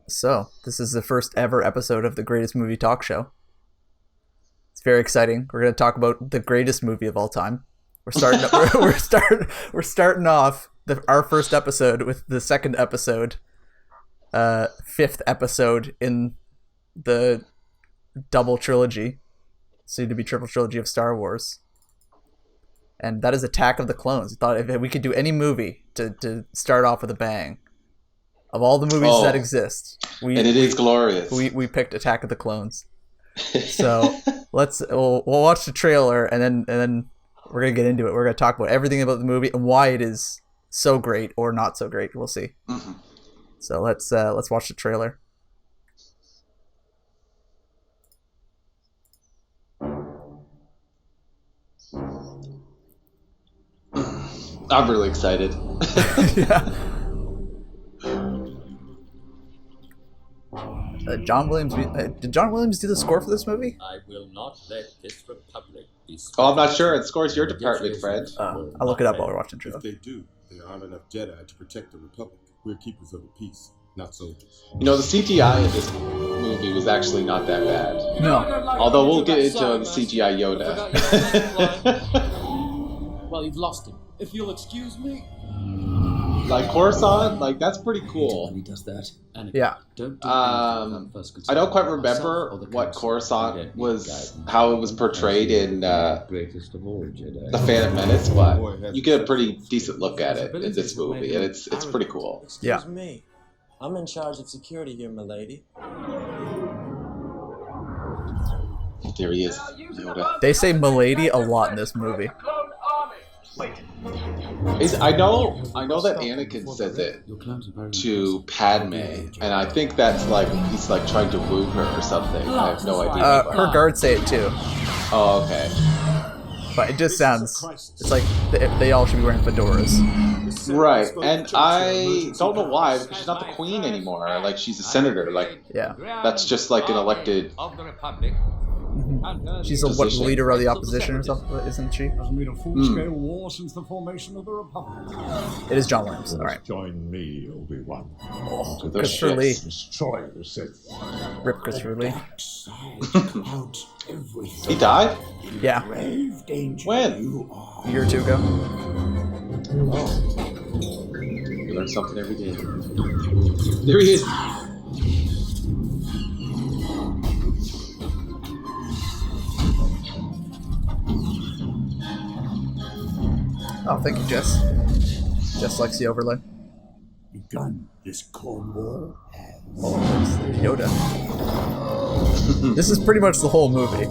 So, this is the first ever episode of the Greatest Movie Talk Show. It's very exciting. We're going to talk about the greatest movie of all time. We're starting. We're starting off our first episode with the second episode, fifth episode in the double trilogy, soon to be triple trilogy of Star Wars, and that is Attack of the Clones. I thought if we could do any movie to start off with a bang, of all the movies that exist, and it is glorious. We picked Attack of the Clones. So we'll watch the trailer and then we're gonna get into it. We're gonna talk about everything about the movie and why it is so great or not so great. We'll see. Mm-hmm. So let's watch the trailer. I'm really excited. Yeah. John Williams. Did John Williams do the score for this movie? I will not let this republic be. Oh, I'm not sure. It scores your department, friend. I'll look it up while we're watching the trailer. If they do, there aren't enough Jedi to protect the Republic. We're keepers of the peace, not soldiers. You know, the CGI in this movie was actually not that bad. No. Although we'll get into the CGI Yoda. Well, you've lost him. If you'll excuse me. Like Coruscant, like that's pretty cool. When he does that, yeah. I don't quite remember what Coruscant was, how it was portrayed in The Phantom Menace, but you get a pretty decent look at it in this movie, and it's pretty cool. Excuse me, I'm in charge of security here, milady. There he is, Yoda. They say "milady" a lot in this movie. I know that Anakin says it to Padme, and I think that's like he's like trying to woo her or something. I have no idea. Her guards say it too. Oh, okay. But it just sounds, it's like they all should be wearing fedoras. Right, and I don't know why, because she's not the queen anymore. Like, she's a senator. Like, yeah, that's just like an elected. She's the leader of the opposition or something, isn't she? Hasn't been a full-scale war since the formation of the Republic. It is John Williams. All right. Join me, Obi-Wan. Oh, Christopher Lee. Destroy the Sith. Rip Christopher Lee. He died? Yeah. When? A year or two ago. You learn something every day. There he is. Oh, thank you, Jess. Jess likes the overlay. Begun this Clone War. Oh, it's Yoda. This is pretty much the whole movie.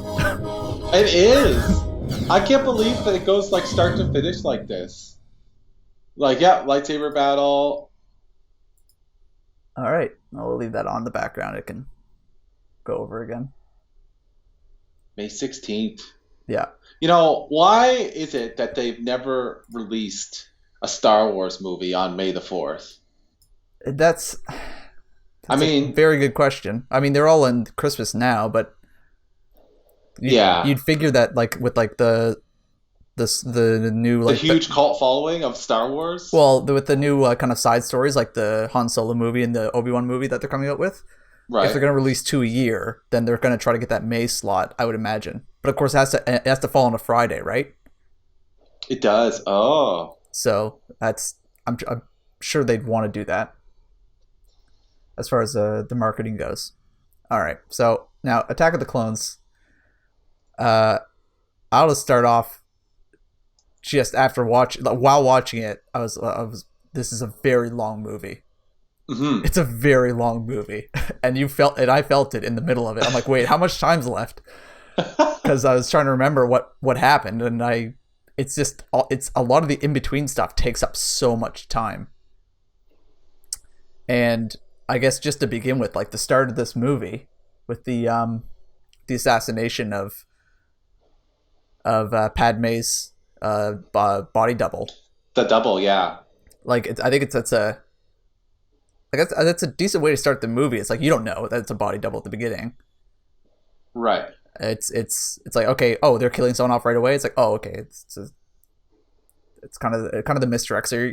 It is. I can't believe that it goes like start to finish like this. Like, yeah, lightsaber battle. All right, I'll leave that on in the background. It can go over again. May 16th. Yeah. You know, why is it that they've never released a Star Wars movie on May the 4th? That's I mean, a very good question. I mean, they're all in Christmas now, but you'd figure that like with like the new like the huge cult following of Star Wars. Well, with the new kind of side stories like the Han Solo movie and the Obi-Wan movie that they're coming out with. Right. If they're going to release 2 a year, then they're going to try to get that May slot, I would imagine. But of course, it has to fall on a Friday, right? It does. Oh. So I'm sure they'd want to do that. As far as the marketing goes. All right. So now, Attack of the Clones. I'll just start off. Just while watching it, I was. This is a very long movie. Mm-hmm. It's a very long movie, and I felt it in the middle of it. I'm like, wait, how much time's left? Because I was trying to remember what happened, and it's a lot of the in between stuff takes up so much time. And I guess just to begin with, like the start of this movie with the assassination of Padme's body double. The double, yeah. Like I think that's a decent way to start the movie. It's like you don't know that it's a body double at the beginning. Right. It's like, okay, oh, they're killing someone off right away. It's like, oh, okay, it's kind of the misdirect. So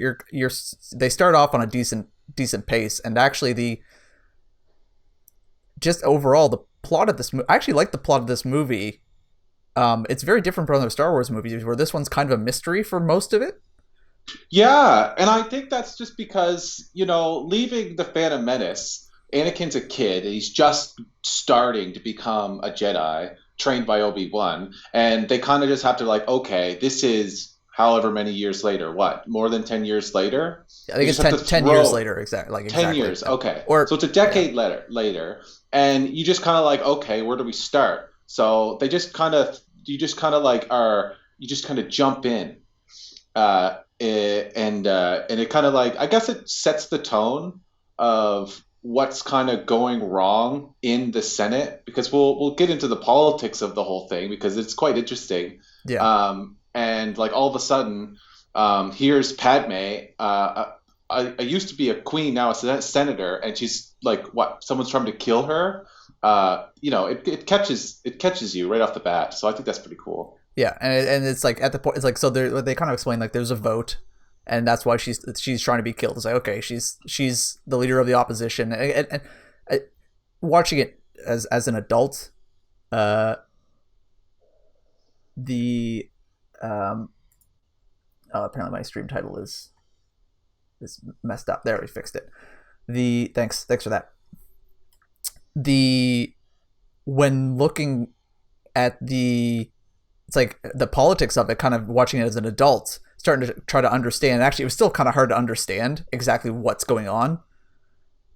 they start off on a decent pace, and actually just overall, the plot of this movie, I actually like the plot of this movie. It's very different from other Star Wars movies, where this one's kind of a mystery for most of it. Yeah, and I think that's just because, leaving the Phantom Menace, Anakin's a kid, and he's just starting to become a Jedi, trained by Obi-Wan, and they kind of just have to okay, this is however many years later, more than 10 years later? I think it's 10 years later, exactly. 10 years, okay. So it's a decade later, and you just kind of okay, where do we start? So you just kind of jump in. And it kind of I guess it sets the tone of what's kind of going wrong in the Senate, because we'll get into the politics of the whole thing because it's quite interesting. Yeah. And all of a sudden, here's Padme. I used to be a queen, now a senator, and she's someone's trying to kill her. It catches you right off the bat. So I think that's pretty cool. Yeah, and it's at the point, it's so they kind of explain there's a vote, and that's why she's trying to be killed. It's okay, she's the leader of the opposition, and watching it as an adult, apparently my stream title is messed up. There, we fixed it. Thanks for that. When looking at it's the politics of it, kind of watching it as an adult, starting to try to understand. Actually, it was still kind of hard to understand exactly what's going on,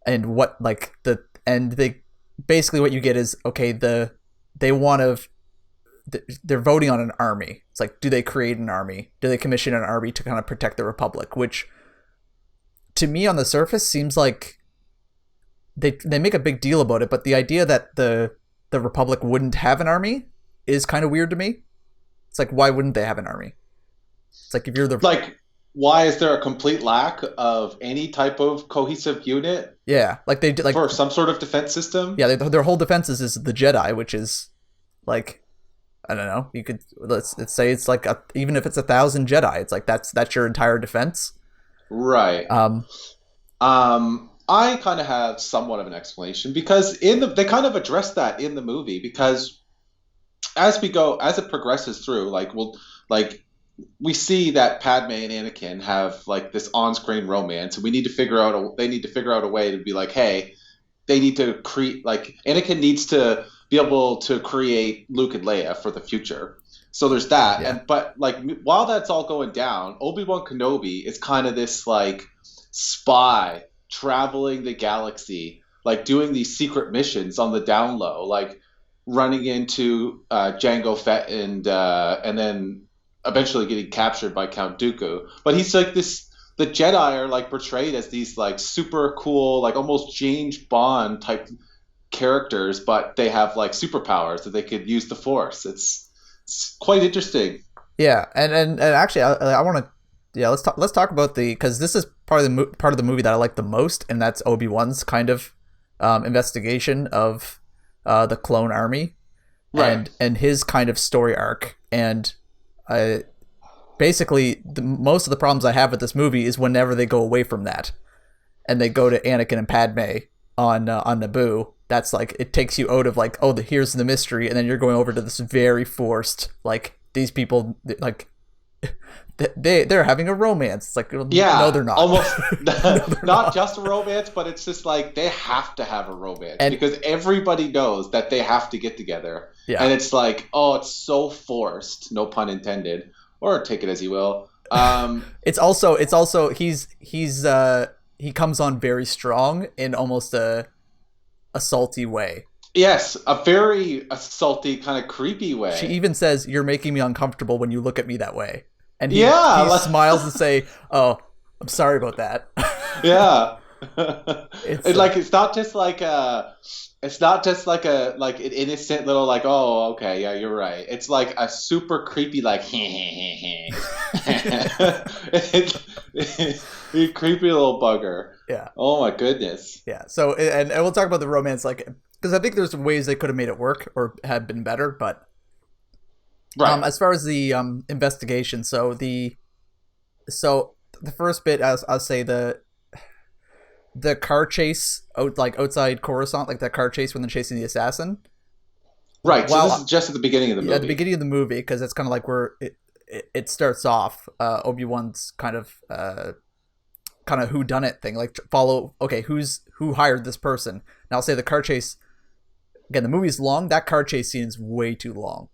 and what they basically what you get is they're voting on an army. It's do they create an army? Do they commission an army to kind of protect the Republic? Which, to me, on the surface, seems like they make a big deal about it, but the idea that the Republic wouldn't have an army is kind of weird to me. It's why wouldn't they have an army? It's if you're why is there a complete lack of any type of cohesive unit? Yeah, they did for some sort of defense system. Yeah, their whole defenses is the Jedi, which is I don't know. You could let's say it's even if it's 1,000 Jedi, it's that's your entire defense. Right. I kind of have somewhat of an explanation, because they kind of address that in the movie, because as it progresses through, we see that Padme and Anakin have this on-screen romance, and they need to figure out a way to be hey, they need to create Anakin needs to be able to create Luke and Leia for the future. So there's that. Yeah. But while that's all going down, Obi-Wan Kenobi is kind of this spy traveling the galaxy, doing these secret missions on the down low, running into Jango Fett and then eventually getting captured by Count Dooku. But he's the Jedi are portrayed as these super cool, almost James Bond type characters, but they have superpowers that they could use the Force. It's quite interesting. Yeah, and actually, I want to let's talk about because this is part of the movie that I like the most, and that's Obi-Wan's kind of investigation of the clone army, right, and his kind of story arc. And basically, most of the problems I have with this movie is whenever they go away from that, and they go to Anakin and Padme on Naboo. That's it takes you out of here's the mystery, and then you're going over to this very forced these people they're having a romance. It's yeah, no, they're not. Almost no, not just a romance, but it's just they have to have a romance, and, because everybody knows that they have to get together. Yeah. And it's it's so forced, no pun intended, or take it as you will. It's also he comes on very strong in almost a salty way. Yes, a very salty, kind of creepy way. She even says, "You're making me uncomfortable when you look at me that way." And he smiles and say, "Oh, I'm sorry about that." Yeah. It's not just it's not just an innocent little oh, okay, yeah, you're right. It's a super creepy creepy little bugger. Yeah. Oh my goodness. Yeah. So and we'll talk about the romance because I think there's ways they could have made it work or had been better, but right. As far as the investigation, so the first bit, I'll say the car chase outside Coruscant, like that car chase when they're chasing the assassin. Right. So this is just at the beginning of the movie. At the beginning of the movie, because it's kind of like where it starts off. Obi-Wan's kind of whodunit thing, like follow. Okay, who hired this person? And I'll say the car chase. Again, the movie's long. That car chase scene is way too long.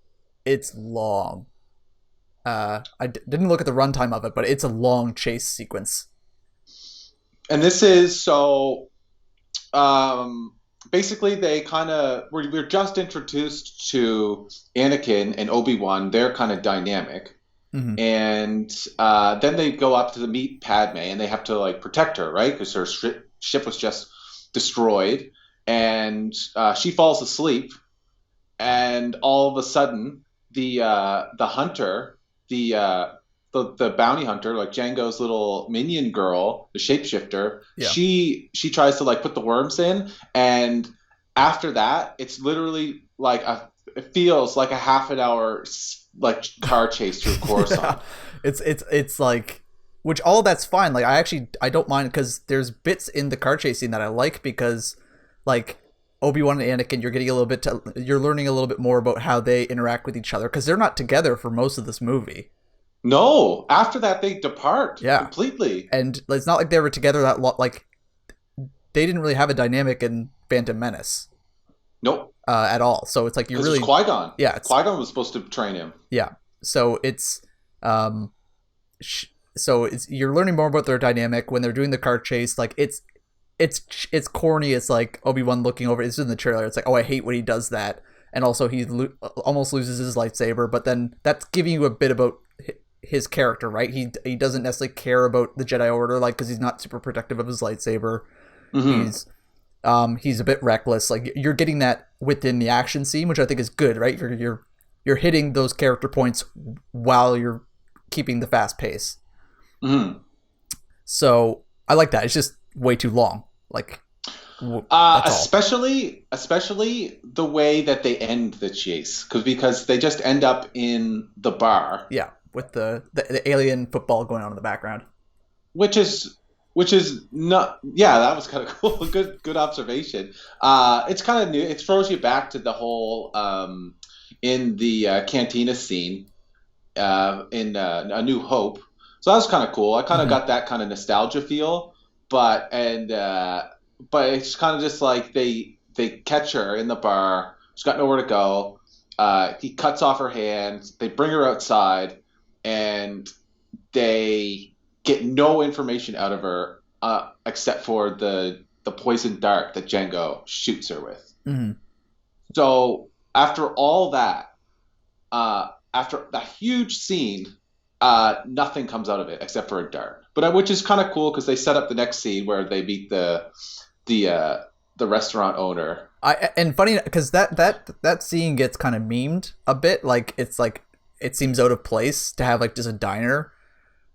It's long. Didn't look at the runtime of it, but it's a long chase sequence. And this is so. Basically, they kind of we're just introduced to Anakin and Obi-Wan. They're kind of dynamic, and then they go up to meet Padme, and they have to like protect her, right? Because her ship was just destroyed, and she falls asleep, and all of a sudden, the hunter, the bounty hunter, like Jango's little minion girl, the shapeshifter, she tries to like put the worms in, and after that, it's literally like it feels like a half an hour like car chase through Coruscant. It's like, which all that's fine. Like I don't mind, because there's bits in the car chase scene that I like, because like Obi-Wan and Anakin, you're learning a little bit more about how they interact with each other, because they're not together for most of this movie. No, after that they depart completely. And it's not like they were together that long. Like, they didn't really have a dynamic in Phantom Menace. Nope. At all. So it's like it's Qui-Gon. Yeah. Qui-Gon was supposed to train him. Yeah. So it's you're learning more about their dynamic when they're doing the car chase. Like, it's corny. It's like Obi-Wan looking over. It's in the trailer. It's like, oh, I hate when he does that. And also he almost loses his lightsaber. But then that's giving you a bit about his character, right? He doesn't necessarily care about the Jedi Order, like, because he's not super protective of his lightsaber. He's a bit reckless. Like, you're getting that within the action scene, which I think is good, right? You're hitting those character points while you're keeping the fast pace. So I like that. It's just way too long. Like, especially the way that they end the chase, because they just end up in the bar. Yeah, with the alien football going on in the background, which is not. Yeah, that was kind of cool. Good observation. It's kind of new. It throws you back to the whole in the cantina scene in A New Hope. So that was kind of cool. I kind of got that kind of nostalgia feel, but it's kind of just like they catch her in the bar. She's got nowhere to go. He cuts off her hands. They bring her outside, and they get no information out of her except for the poison dart that Jango shoots her with. So after all that, after that huge scene, nothing comes out of it except for a dart. But which is kind of cool, because they set up the next scene where they meet the restaurant owner. And funny, because that scene gets kind of memed a bit. Like, it's like, it seems out of place to have like just a diner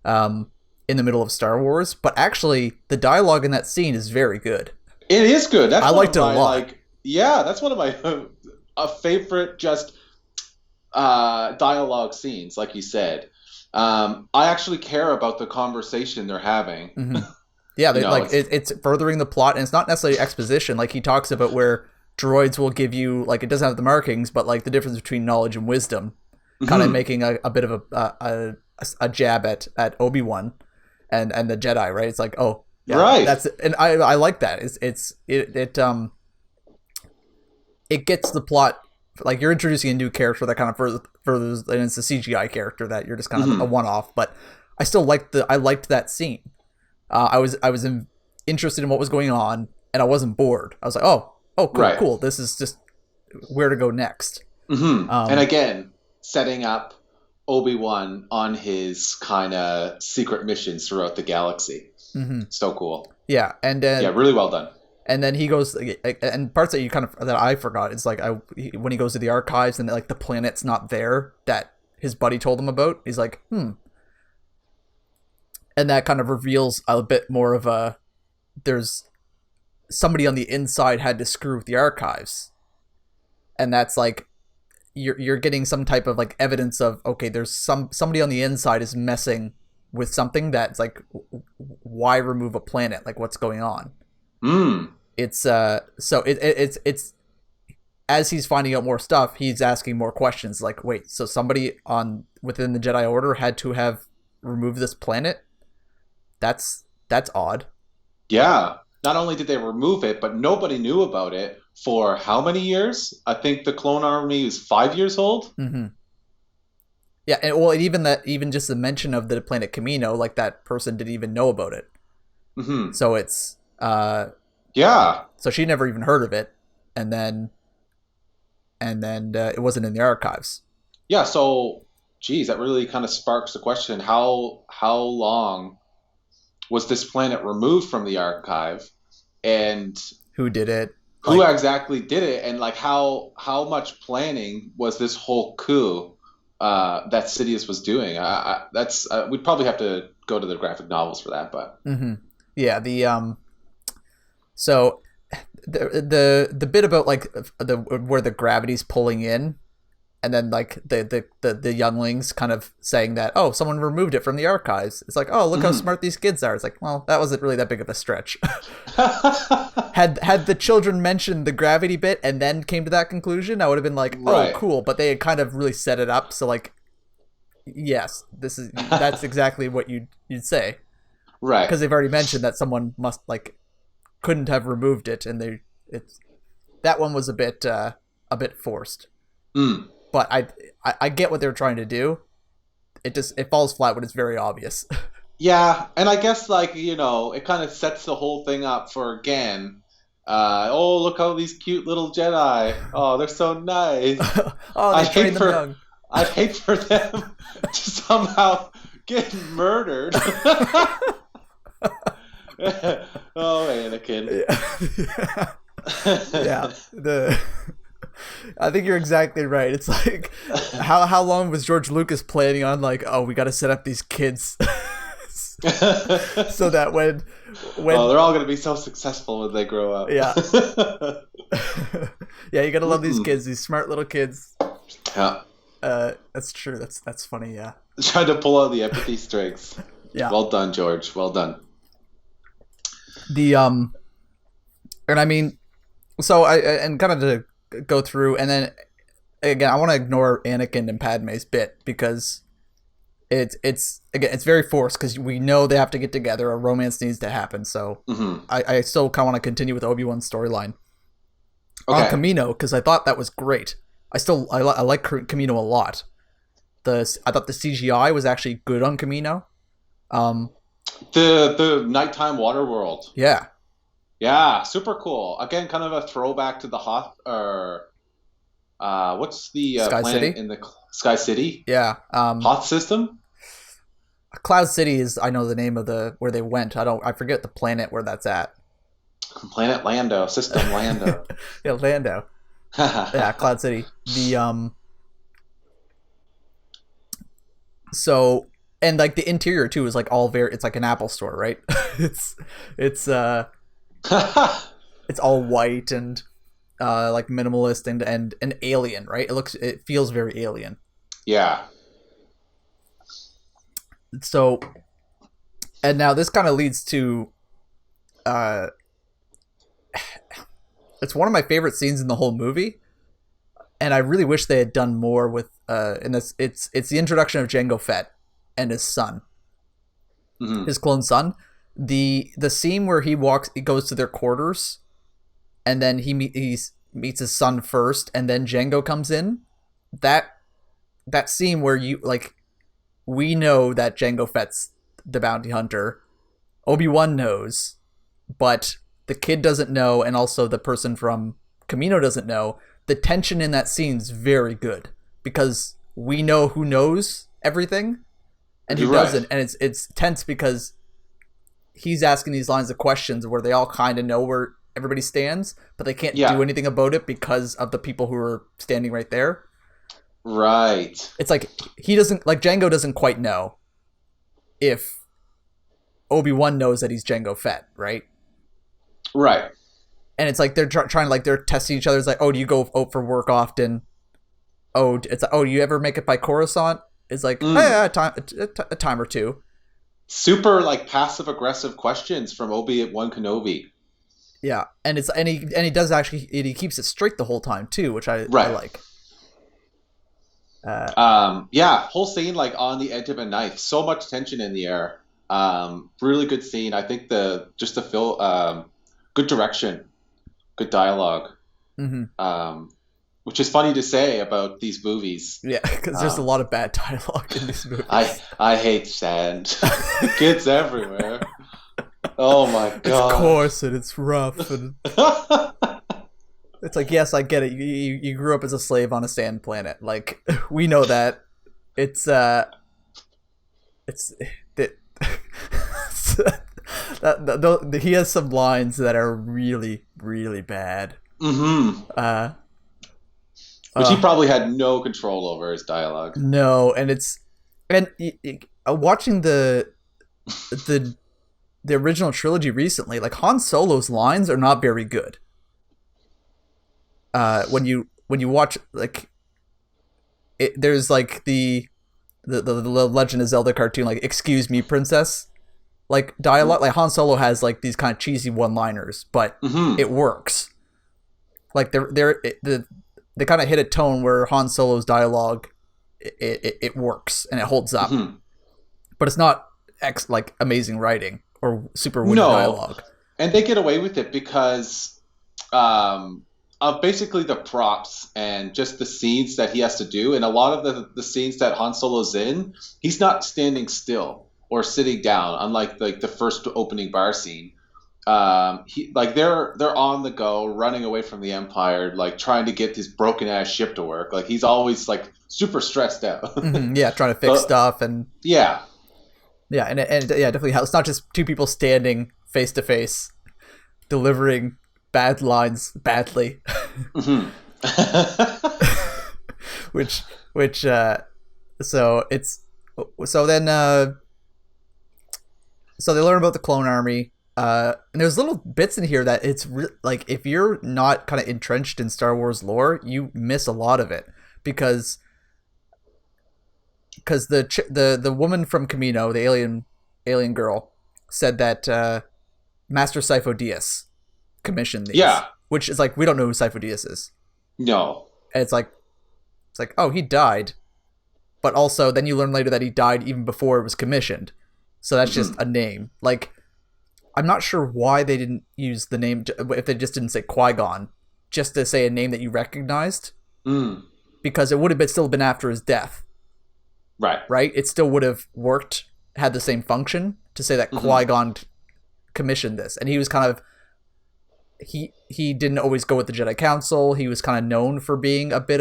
in the middle of Star Wars, but actually the dialogue in that scene is very good. It is good. I liked it a lot. Like, yeah, that's one of my favorite just dialogue scenes, like you said. I actually care about the conversation they're having. Yeah, it's furthering the plot, and it's not necessarily exposition. Like, he talks about where droids will give you, like, it doesn't have the markings, but like the difference between knowledge and wisdom, kind of making a bit of a jab at Obi-Wan and the Jedi, right? It's like, oh, yeah, right. That's it. And I like that. It gets the plot, like, you're introducing a new character that kind of furthers, and it's a CGI character that you're just kind of a one-off, but I still liked that scene. I was interested in what was going on, and I wasn't bored. I was like, oh, cool, right. Cool. This is just where to go next. And again, setting up Obi-Wan on his kind of secret missions throughout the galaxy. So cool. Yeah, and yeah, really well done. And then he goes, and parts that I forgot, it's like when he goes to the archives and like the planet's not there that his buddy told him about. He's like, and that kind of reveals a bit more of there's somebody on the inside had to screw with the archives, and that's like you're getting some type of like evidence of, okay, there's somebody on the inside is messing with something that's like, why remove a planet? Like, what's going on? It's so it's as he's finding out more stuff, he's asking more questions. Like, wait, so somebody within the Jedi Order had to have removed this planet? That's odd. Yeah. Not only did they remove it, but nobody knew about it for how many years? I think the clone army is 5 years old. Mm-hmm. Yeah, and even just the mention of the planet Camino, like that person didn't even know about it. Mm-hmm. So it's yeah. So she never even heard of it, and then it wasn't in the archives. Yeah. So, geez, that really kind of sparks the question: how long was this planet removed from the archive, and who did it? Who exactly did it, and like how much planning was this whole coup that Sidious was doing? We'd probably have to go to the graphic novels for that, but yeah, so the bit about like where the gravity's pulling in, and then like the younglings kind of saying that, oh, someone removed it from the archives. It's like, oh, look how smart these kids are. It's like, well, that wasn't really that big of a stretch. Had the children mentioned the gravity bit and then came to that conclusion, I would have been like, oh, cool. But they had kind of really set it up, so like, yes, that's exactly what you'd say, right? Because they've already mentioned that someone couldn't have removed it, and that one was a bit forced. But I get what they're trying to do. It falls flat when it's very obvious. Yeah, and I guess like it kind of sets the whole thing up for again. Oh, look how these cute little Jedi. Oh, they're so nice. Oh, they train them young. I'd hate for them to somehow get murdered. Oh, Anakin. Yeah. I think you're exactly right. It's like, how long was George Lucas planning on like, oh, we got to set up these kids so that when they're all gonna be so successful when they grow up. Yeah. Yeah, you gotta love these kids, these smart little kids. Yeah. That's true. That's funny. Yeah. Trying to pull out the empathy strings. Yeah. Well done, George. Well done. And I mean, so and kind of to go through, and then again, I want to ignore Anakin and Padme's bit because it's very forced, because we know they have to get together, a romance needs to happen. So I still kind of want to continue with Obi-Wan's storyline on Camino, because I thought that was great. I like Camino a lot. I thought the CGI was actually good on Camino. The nighttime water world. Yeah. Yeah, super cool. Again, kind of a throwback to the Hoth, or what's the Sky planet City? in the Sky City? Yeah. Hoth system? Cloud City is, I know the name of where they went. I forget the planet where that's at. Planet Lando, system Lando. Yeah, Lando. Yeah, Cloud City. So, and like the interior too is like it's like an Apple store, right? it's all white and like minimalist and alien, right? It feels very alien. Yeah. So, and now this kind of leads to it's one of my favorite scenes in the whole movie, and I really wish they had done more with in this. It's the introduction of Jango Fett and his son, his clone son. The scene where he goes to their quarters, and then he meets his son first, and then Jango comes in. That scene where we know that Jango Fett's the bounty hunter. Obi-Wan knows, but the kid doesn't know, and also the person from Camino doesn't know. The tension in that scene's very good, because we know who knows everything and who doesn't, and it's tense because he's asking these lines of questions where they all kind of know where everybody stands, but they can't do anything about it because of the people who are standing right there. Right. It's like Jango doesn't quite know if Obi-Wan knows that he's Jango Fett, right? Right. And it's like they're trying to they're testing each other. It's like, oh, do you go out for work often? Oh, it's like, oh, do you ever make it by Coruscant? It's like, oh, yeah, a time or two. Super passive aggressive questions from Obi-Wan Kenobi. Yeah, and he does actually he keeps it straight the whole time too, which I Right. like. Yeah, whole scene like on the edge of a knife. So much tension in the air. Really good scene. I think good direction, good dialogue. Which is funny to say about these movies. Yeah, because there's a lot of bad dialogue in these movies. I hate sand. Kids everywhere. Oh my god. It's coarse and it's rough and it's like, yes, I get it. You grew up as a slave on a sand planet. Like, we know that. It's he has some lines that are really, really bad. Which he probably had no control over his dialogue. No, and watching the original trilogy recently, like Han Solo's lines are not very good. When you watch like there's like the Legend of Zelda cartoon, like "Excuse me, princess," like dialogue. Like Han Solo has like these kind of cheesy one-liners, but it works. Like they kind of hit a tone where Han Solo's dialogue it works and it holds up, but it's not like amazing writing or super witty dialogue. And they get away with it because of basically the props and just the scenes that he has to do. And a lot of the scenes that Han Solo's in, he's not standing still or sitting down, unlike like the first opening bar scene. They're on the go, running away from the Empire, like trying to get this broken ass ship to work. Like he's always like super stressed out. Yeah, trying to fix stuff and yeah, and definitely helps. It's not just two people standing face to face, delivering bad lines badly. So they learn about the clone army. And there's little bits in here that it's like if you're not kind of entrenched in Star Wars lore, you miss a lot of it because the woman from Camino, the alien girl, said that Master Sifo Dyas commissioned these. Yeah, which is like we don't know who Sifo Dyas is. No, and it's like oh, he died, but also then you learn later that he died even before it was commissioned. So that's just a name. Like, I'm not sure why they didn't use the name, if they just didn't say Qui-Gon, just to say a name that you recognized. Because it would have still been after his death. Right? It still would have worked, had the same function, to say that Qui-Gon commissioned this. And he was kind of... He didn't always go with the Jedi Council. He was kind of known for being a bit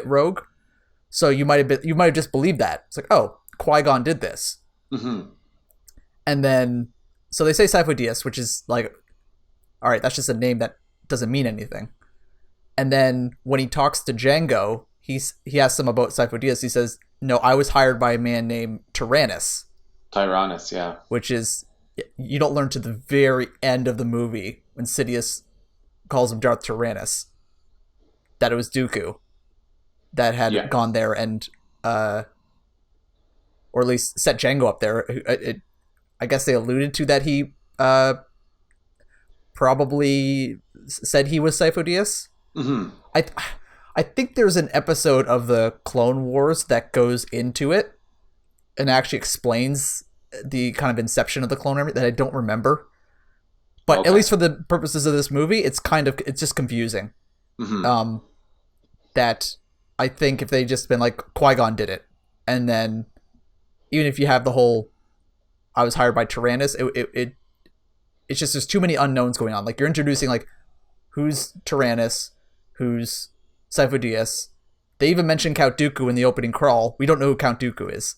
rogue. So you might have just believed that. It's like, oh, Qui-Gon did this. And then... So they say Sifo Dyas, which is like, all right, that's just a name that doesn't mean anything. And then when he talks to Jango, he asks him about Sifo Dyas. He says, no, I was hired by a man named Tyrannus. Tyrannus, yeah. Which is, you don't learn to the very end of the movie when Sidious calls him Darth Tyrannus, that it was Dooku that had gone there and, or at least set Jango up there. I guess they alluded to that he probably said he was Sifo Dyas. I think there's an episode of the Clone Wars that goes into it and actually explains the kind of inception of the clone army that I don't remember. But at least for the purposes of this movie, it's just confusing. That I think if they just been like, Qui-Gon did it, and then even if you have the whole I was hired by Tyrannus, it's just there's too many unknowns going on. Like you're introducing like who's Tyrannus, who's Sifo Dyas. They even mention Count Dooku in the opening crawl. We don't know who Count Dooku is.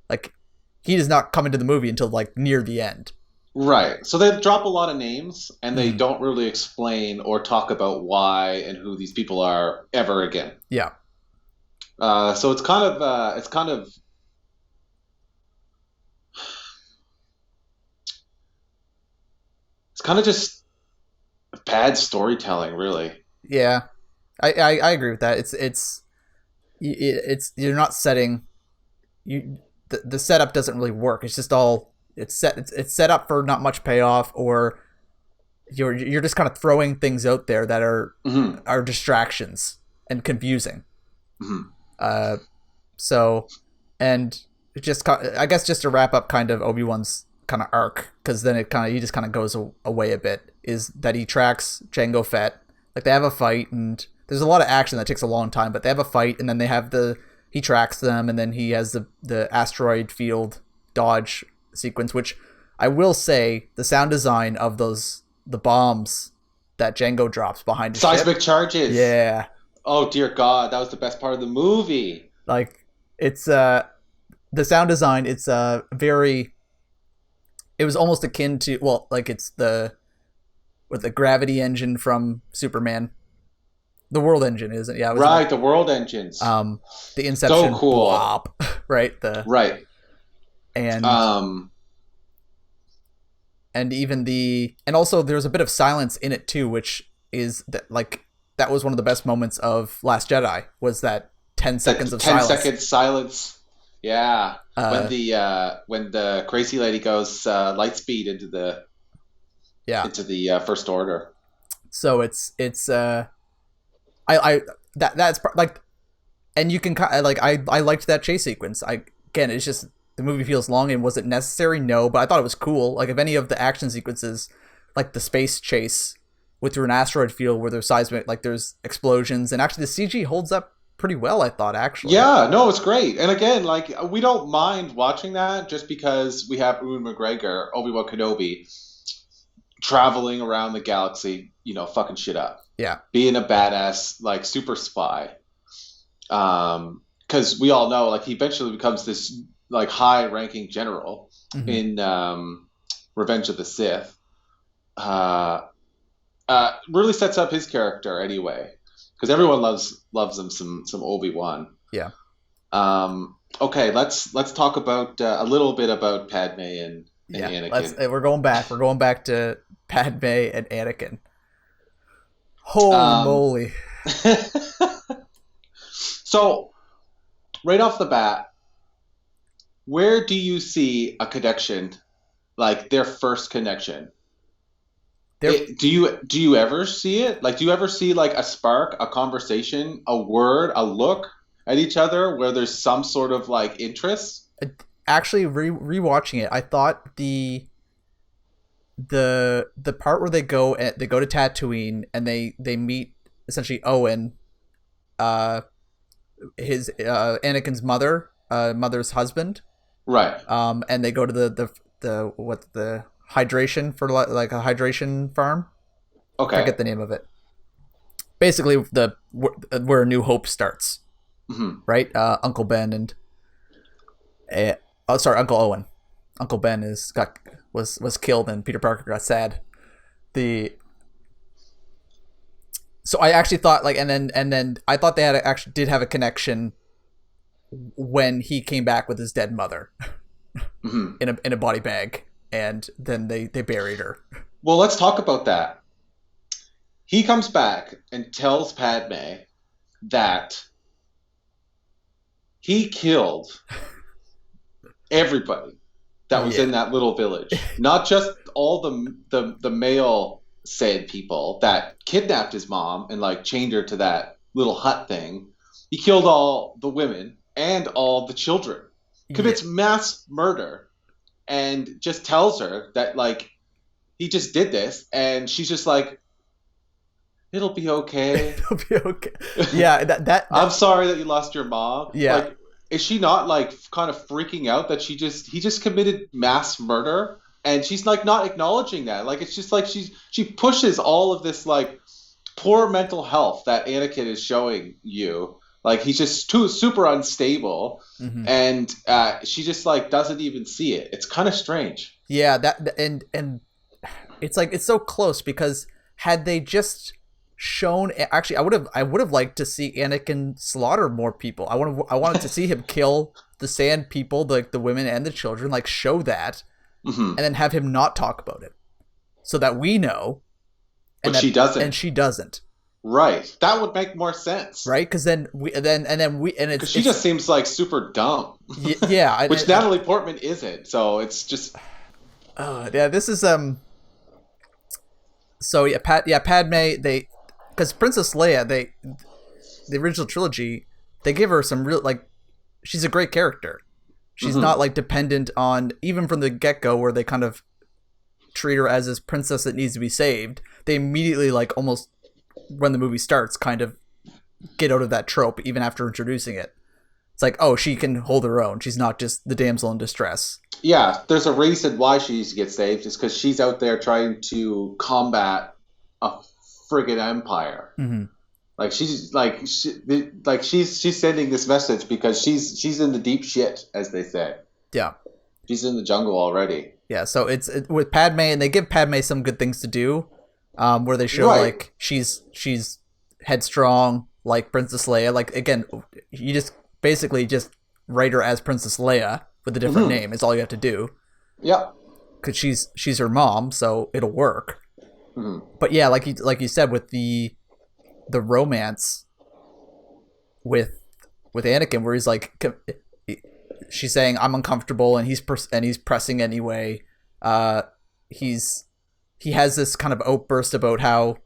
Like he does not come into the movie until like near the end. Right. So they drop a lot of names and they don't really explain or talk about why and who these people are ever again. Yeah. So it's kind of just bad storytelling, really. Yeah, I agree with that. It's you're not setting the setup doesn't really work. It's just all it's set up for not much payoff, or you're just kind of throwing things out there that Mm-hmm. are distractions and confusing. Mm-hmm. So, and just I guess just to wrap up kind of Obi-Wan's kind of arc, because then he just kind of goes away a bit, is that he tracks Jango Fett. Like, they have a fight, and there's a lot of action that takes a long time, but they have a fight, and then he tracks them, and then he has the asteroid field dodge sequence, which I will say the sound design of the bombs that Jango drops behind his Seismic ship, charges. yeah, Oh dear God, that was the best part of the movie. like it's the sound design. It's very. It was almost akin to, well, like it's the gravity engine from Superman. The world engine, isn't it? Yeah, it was Right, the world engines. the Inception So cool. blop, right? Right. And and even and also there's a bit of silence in it too, which is that was one of the best moments of Last Jedi, was that 10 seconds of 10 silence. seconds silence. Yeah. When the crazy lady goes light speed into the First Order. So that's like, and you can like, I liked that chase sequence. Again, it's just the movie feels long, and was it necessary? No, but I thought it was cool. Like, if any of the action sequences, like the space chase through an asteroid field where there's seismic, like there's explosions, and actually the CG holds up pretty well, I thought, actually. Yeah, no, it's great. And again, like, we don't mind watching that just because we have Ewan McGregor, Obi-Wan Kenobi, traveling around the galaxy, fucking shit up. Yeah. Being a badass, like, super spy. Because we all know, like, he eventually becomes this, like, high-ranking general in Revenge of the Sith. Really sets up his character anyway, because everyone loves him some Obi-Wan. Yeah. Okay, let's talk about a little bit about Padme and Anakin. We're going back to Padme and Anakin. Holy moly. So, right off the bat, where do you see a connection, like their first connection? Do you ever see it? Like, do you ever see, like, a spark, a conversation, a word, a look at each other where there's some sort of, like, interest? Actually, rewatching it, I thought the part where they go to Tatooine and they meet essentially Owen, his Anakin's mother's husband, right? And they go to the hydration for like a hydration farm. Okay, I forget the name of it. Basically, where A New Hope starts, right? Uncle Ben and Uncle Owen. Uncle Ben was killed, and Peter Parker got sad. So I actually thought, like, and then I thought they did have a connection when he came back with his dead mother in a body bag, and then they buried her. Well, let's talk about that. He comes back and tells Padme that he killed everybody that was in that little village. Not just all the male said people that kidnapped his mom and, like, chained her to that little hut thing. He killed all the women and all the children. Commits mass murder and just tells her that, like, he just did this, and she's just like, it'll be okay. It'll be okay. Yeah, that I'm sorry that you lost your mom. Yeah. Like, is she not, like, kind of freaking out that he just committed mass murder, and she's, like, not acknowledging that? Like, it's just like she pushes all of this, like, poor mental health that Anakin is showing you. Like, he's just super unstable, and she just, like, doesn't even see it. It's kind of strange. Yeah, and it's like, it's so close, because had they just shown, actually, I would have liked to see Anakin slaughter more people. I wanted to see him kill the sand people, like the women and the children, like, show that, and then have him not talk about it, so that we know. But she doesn't. And she doesn't. Right. That would make more sense. Right, because because she just seems like super dumb. Yeah, which Natalie Portman isn't. So it's just. Yeah, this is So yeah, Padme. Because Princess Leia, the original trilogy, they give her some real like, she's a great character. She's not like dependent on, even from the get go where they kind of treat her as this princess that needs to be saved. They immediately like almost when the movie starts kind of get out of that trope even after introducing it. It's like, oh, she can hold her own. She's not just the damsel in distress. Yeah, there's a reason why she needs to get saved. It's because she's out there trying to combat a friggin' empire. Mm-hmm. Like she's sending this message because she's in the deep shit, as they say. Yeah, she's in the jungle already. Yeah, so it's with Padme, and they give Padme some good things to do, where they show like she's headstrong, like Princess Leia. Like again, you just basically just write her as Princess Leia with a different name. Is all you have to do. Yeah, because she's her mom, so it'll work. But yeah, like you said, with the romance with Anakin, where he's like, she's saying I'm uncomfortable, and he's pressing anyway. He has this kind of outburst about how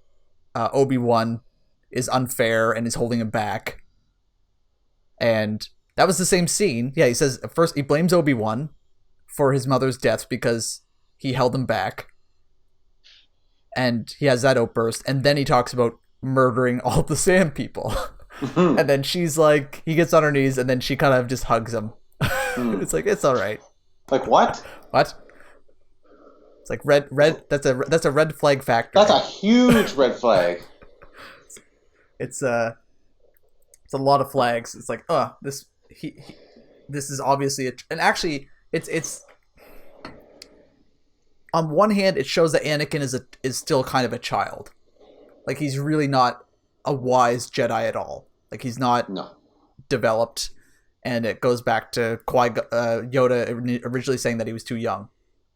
Obi-Wan is unfair and is holding him back. And that was the same scene. Yeah, he says first he blames Obi-Wan for his mother's death because he held him back. And he has that outburst, and then he talks about murdering all the Sand people. And then she's like, he gets on her knees, and then she kind of just hugs him. It's like, it's all right. Like what? What? It's like red. That's a red flag factor. That's a huge red flag. It's a lot of flags. It's like, this is obviously and actually it's on one hand it shows that Anakin is still kind of a child. Like he's really not a wise Jedi at all. Like he's not developed, and it goes back to Yoda originally saying that he was too young.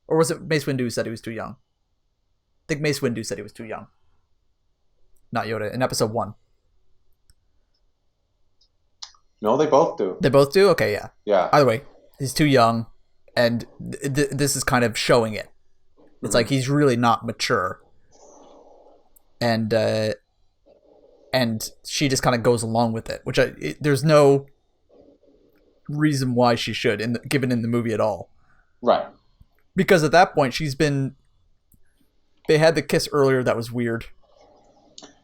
Or was it Mace Windu who said he was too young? I think Mace Windu said he was too young. Not Yoda, in episode 1. No, they both do. They both do? Okay, yeah. Yeah. Either way, he's too young, and this is kind of showing it. It's like he's really not mature. And she just kind of goes along with it, which there's no reason why she should, given in the movie at all. Right. Because at that point, they had the kiss earlier that was weird.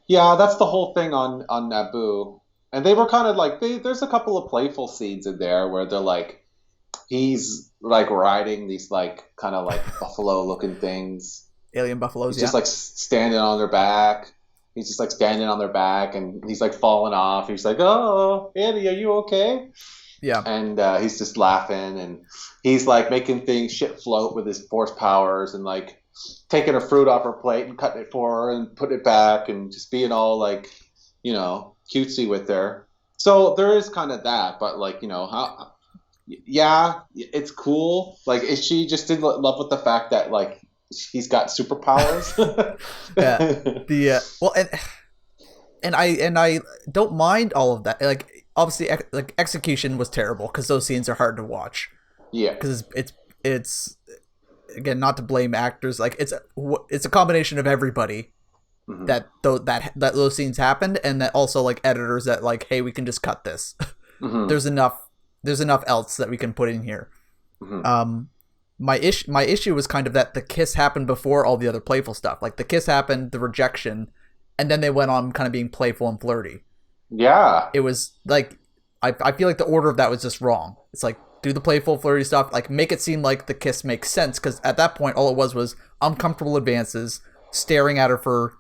Yeah, that's the whole thing on Naboo. And they were kind of like, there's a couple of playful scenes in there where they're like, he's like riding these like kind of like buffalo looking things. Alien buffaloes, he's just like standing on their back. He's just like standing on their back, and he's like falling off. He's like, "Oh, Andy, are you okay?" Yeah. And he's just laughing, and he's like making things shit float with his force powers, and like taking her fruit off her plate and cutting it for her and putting it back, and just being all like, cutesy with her. So there is kind of that, but like, yeah, it's cool. Like, is she just in love with the fact that like he's got superpowers? Yeah. Well, and I don't mind all of that. Like, obviously, like execution was terrible because those scenes are hard to watch. Yeah. Because it's again, not to blame actors. Like it's a combination of everybody that those scenes happened, and that also like editors that like, hey, we can just cut this. There's enough else that we can put in here. My issue was kind of that the kiss happened before all the other playful stuff. Like the kiss happened, the rejection, and then they went on kind of being playful and flirty. Yeah. It was like, I feel like the order of that was just wrong. It's like, do the playful flirty stuff, like make it seem like the kiss makes sense, because at that point all it was uncomfortable advances, staring at her for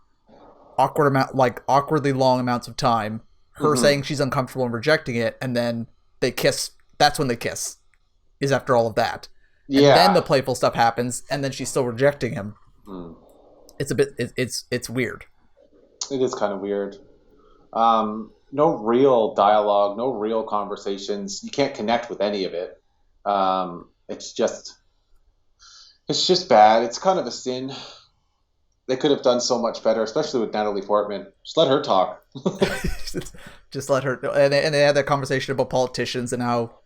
awkwardly long amounts of time, her saying she's uncomfortable and rejecting it, and then they kiss. That's when they kiss, is after all of that. And then the playful stuff happens, and then she's still rejecting him. It's a bit, it's weird. It is kind of weird. No real dialogue, no real conversations. You can't connect with any of it. It's just bad. It's kind of a sin. They could have done so much better, especially with Natalie Portman. Just let her talk. just let her. And they had that conversation about politicians and how,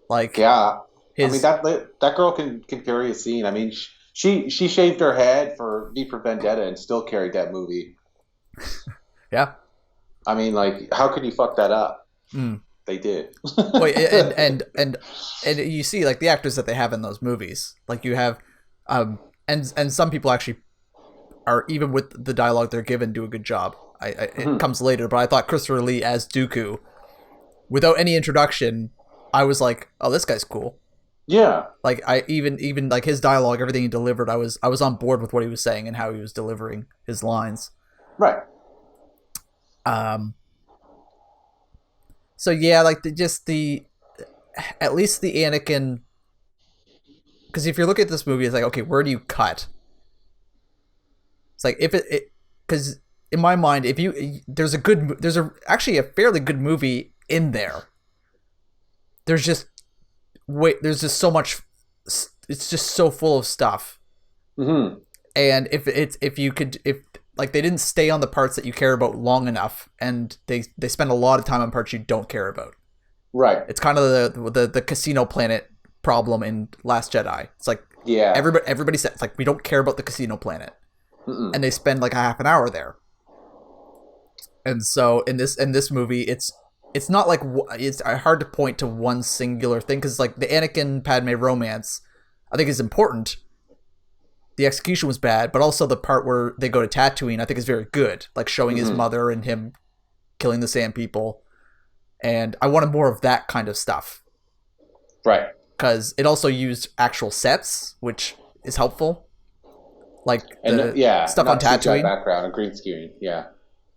like, yeah. I mean, that girl can carry a scene. I mean, She shaved her head for V for Vendetta and still carried that movie. Yeah. I mean, like, how could you fuck that up? Mm. They did. Wait, and you see like the actors that they have in those movies. Like you have, and some people actually are, even with the dialogue they're given, do a good job. It comes later, but I thought Christopher Lee as Dooku, without any introduction, I was like, oh, this guy's cool. Yeah. Like I even like his dialogue, everything he delivered, I was on board with what he was saying and how he was delivering his lines. Right. So yeah, like at least the Anakin, because if you look at this movie, it's like, okay, where do you cut? It's like if it because in my mind, if you there's actually a fairly good movie in there. There's just so much. It's just so full of stuff. Mm-hmm. And if like they didn't stay on the parts that you care about long enough, and they spend a lot of time on parts you don't care about. Right. It's kind of the casino planet problem in Last Jedi. It's like, yeah, everybody says, it's like, we don't care about the casino planet. Mm-mm. And they spend like a half an hour there. And so in this movie, it's not like, it's hard to point to one singular thing, because like the Anakin Padme romance, I think is important. The execution was bad, but also the part where they go to Tatooine, I think is very good. Like showing his mother and him killing the Sand People. And I wanted more of that kind of stuff. Right. Because it also used actual sets, which is helpful. Like the stuff on Tatooine. Background and green screen, yeah.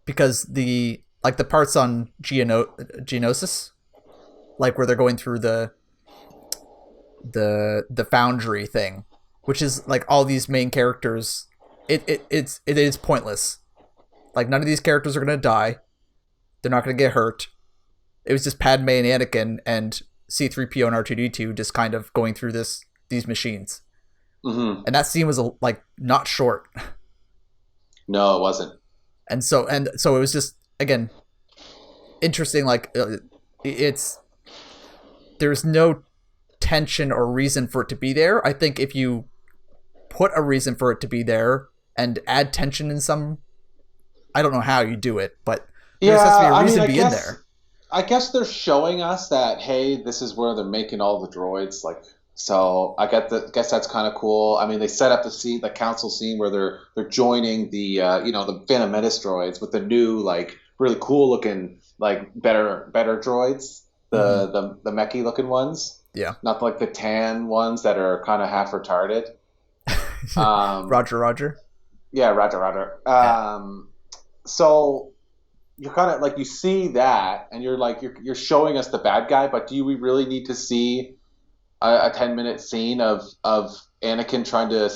Because the parts on Geonosis, like where they're going through the foundry thing, which is like all these main characters, it is pointless. Like none of these characters are gonna die. They're not gonna get hurt. It was just Padme and Anakin and C-3PO and R2-D2 just kind of going through these machines. Mm-hmm. And that scene was like not short. No, it wasn't. And so it was just, again, interesting. Like there's no tension or reason for it to be there. I think if you put a reason for it to be there and add tension in some, I don't know how you do it, but there has to be a reason to be in there. I guess they're showing us that, hey, this is where they're making all the droids. Like, so I guess that's kind of cool. I mean, they set up the council scene where they're joining the the Phantom Menace droids with the new, like, really cool looking, like, better droids, the mechy looking ones. Yeah. Not like the tan ones that are kind of half retarded. Roger. Yeah, Roger. So you're kind of like, you see that and you're like, you're showing us the bad guy, but do we really need to see a 10-minute scene of Anakin trying to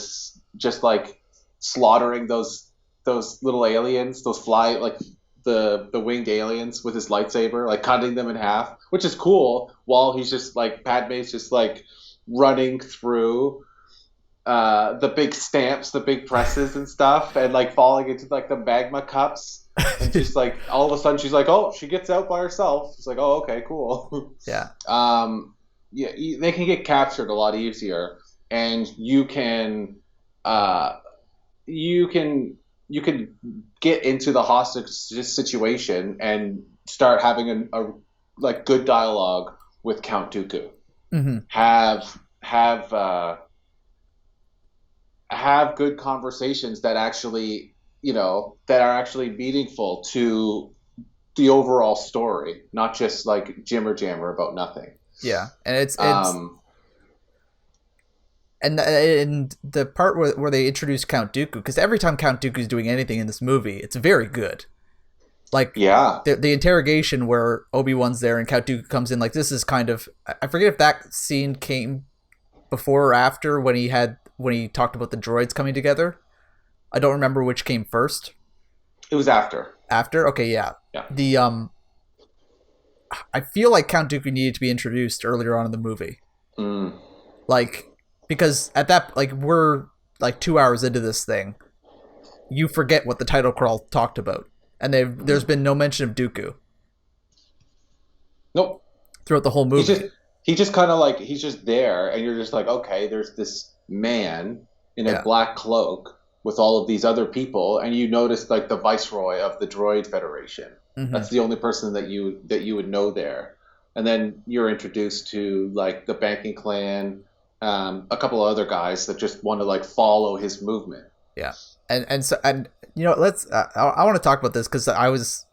just like slaughtering those little aliens, those like the winged aliens with his lightsaber, like cutting them in half, which is cool, while he's just like, Padme's just like running through the big stamps, the big presses and stuff, and like falling into like the magma cups. And just like all of a sudden she's like, oh, she gets out by herself. It's like, oh, okay, cool. Yeah. They can get captured a lot easier, and you can get into the hostage situation and start having a like good dialogue with Count Dooku. Mm-hmm. Have good conversations that actually, that are actually meaningful to the overall story, not just like jimmer jammer about nothing. Yeah, and it's and the part where they introduce Count Dooku, because every time Count Dooku is doing anything in this movie, it's very good. Like, yeah, the interrogation where Obi-Wan's there and Count Dooku comes in, like, this is kind of, I forget if that scene came before or after when he talked about the droids coming together. I don't remember which came first. It was after. After? Okay, yeah. Yeah. The I feel like Count Dooku needed to be introduced earlier on in the movie. Mm. Like, because at that, like, we're like 2 hours into this thing. You forget what the title crawl talked about. And there's been no mention of Dooku. Nope. Throughout the whole movie. He just kind of like, he's just there, and you're just like, okay, there's this man in a black cloak with all of these other people, and you notice like the viceroy of the Droid Federation. That's the only person that you would know there. And then you're introduced to like the banking clan, a couple of other guys that just want to like follow his movement. Yeah, and you know, let's. I want to talk about this because I was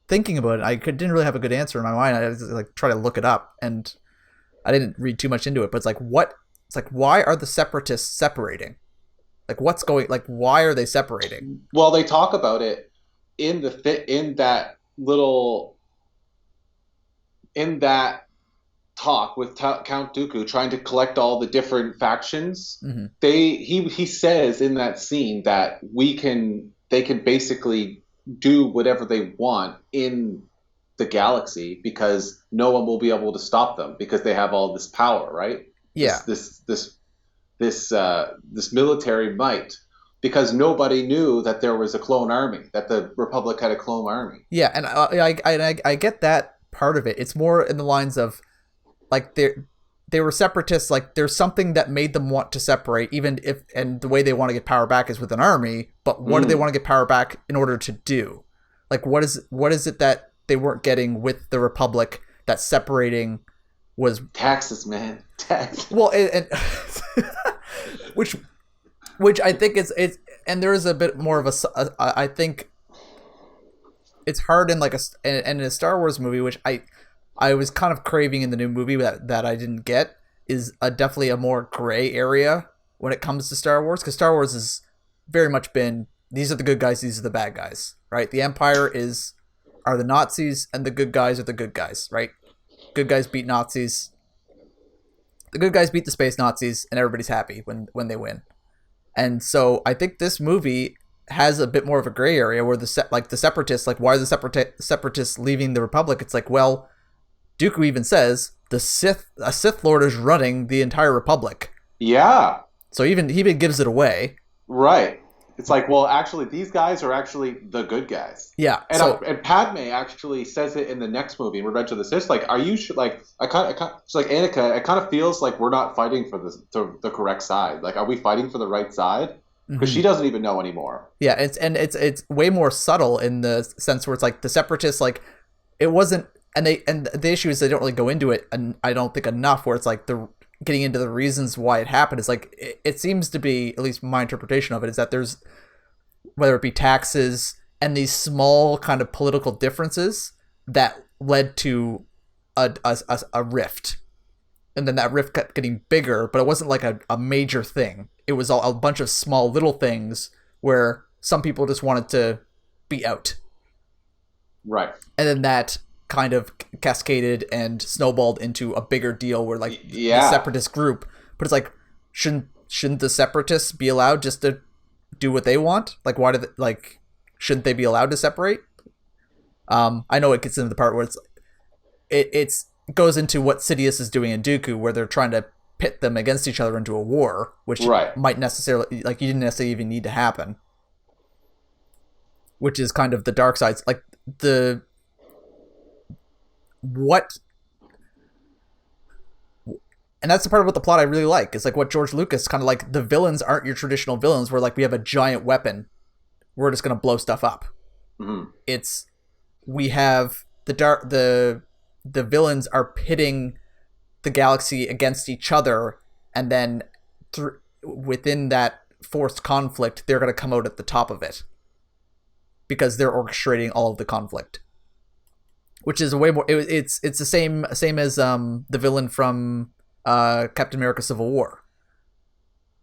thinking about it. I didn't really have a good answer in my mind. I was like trying to look it up, and I didn't read too much into it. But it's like, what? It's like, why are the separatists separating? Like, what's going? Like, why are they separating? Well, they talk about it in that talk with Count Dooku trying to collect all the different factions. He says in that scene that they can basically do whatever they want in the galaxy because no one will be able to stop them because they have all this power, right? Yeah. This military might, because nobody knew that there was a clone army, that the Republic had a clone army. Yeah, and I get that part of it. It's more in the lines of like they were separatists. Like there's something that made them want to separate, even if, and the way they want to get power back is with an army. But what do they want to get power back in order to do? Like what is it that they weren't getting with the Republic that separating was taxes, man, taxes. Well, and which I think it's and there is a bit more of a I think it's hard in like in a Star Wars movie, which I was kind of craving in the new movie that I didn't get, is definitely a more gray area when it comes to Star Wars, because Star Wars has very much been, these are the good guys, these are the bad guys, right? The Empire are the Nazis, and the good guys are the good guys, right? Good guys beat Nazis. The good guys beat the space Nazis, and everybody's happy when they win. And so I think this movie has a bit more of a gray area where the separatists, like, why are the separatists leaving the Republic? It's like, well, Dooku even says a Sith Lord is running the entire Republic. Yeah. So he even gives it away. Right. It's like, well, actually, these guys are actually the good guys. Yeah. And Padme actually says it in the next movie, in Revenge of the Sith. Like, are you like? It's like Anakin. It kind of feels like we're not fighting for the correct side. Like, are we fighting for the right side? Because she doesn't even know anymore. Yeah. It's way more subtle in the sense where it's like the separatists, like, it wasn't, and the issue is they don't really go into it, and I don't think enough, where it's like the getting into the reasons why it happened is like, it seems to be, at least my interpretation of it, is that there's, whether it be taxes and these small kind of political differences that led to a rift, and then that rift kept getting bigger, but it wasn't like a major thing. It was all a bunch of small little things where some people just wanted to be out, right? And then that kind of cascaded and snowballed into a bigger deal where, like, the separatist group, but it's like, shouldn't the separatists be allowed just to do what they want? Like, why shouldn't they be allowed to separate? I know it gets into the part where it goes into what Sidious is doing in Dooku, where they're trying to pit them against each other into a war, which might necessarily, like, you didn't necessarily even need to happen, which is kind of the dark sides, like and that's the part about the plot I really like. It's like what George Lucas kind of, like, the villains aren't your traditional villains where, like, we have a giant weapon, we're just going to blow stuff up. It's, we have the villains are pitting the galaxy against each other, and then within that forced conflict, they're going to come out at the top of it because they're orchestrating all of the conflict. Which is a way more. It's the same as the villain from Captain America: Civil War.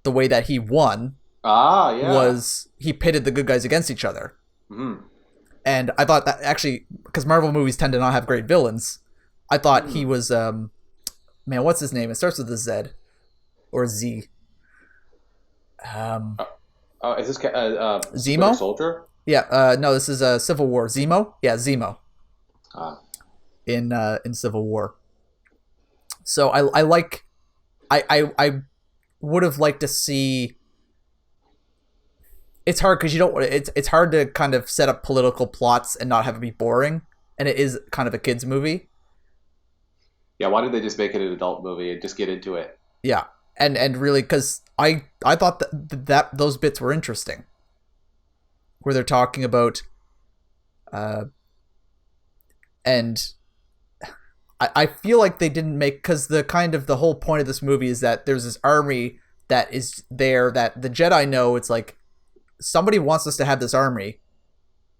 The way that he won was he pitted the good guys against each other. And I thought that actually, because Marvel movies tend to not have great villains, I thought he was man, what's his name? It starts with a Z or Z. Is this Zemo? Soldier? Yeah. No, this is Civil War. Zemo. Yeah, Zemo. In Civil War. So I would have liked to see. It's hard because you don't. It's hard to kind of set up political plots and not have it be boring, and it is kind of a kids movie. Yeah, why did they just make it an adult movie and just get into it? Yeah, and really, because I thought that those bits were interesting, where they're talking about, and I feel like they didn't make, because the whole point of this movie is that there's this army that is there that the Jedi know. It's like, somebody wants us to have this army.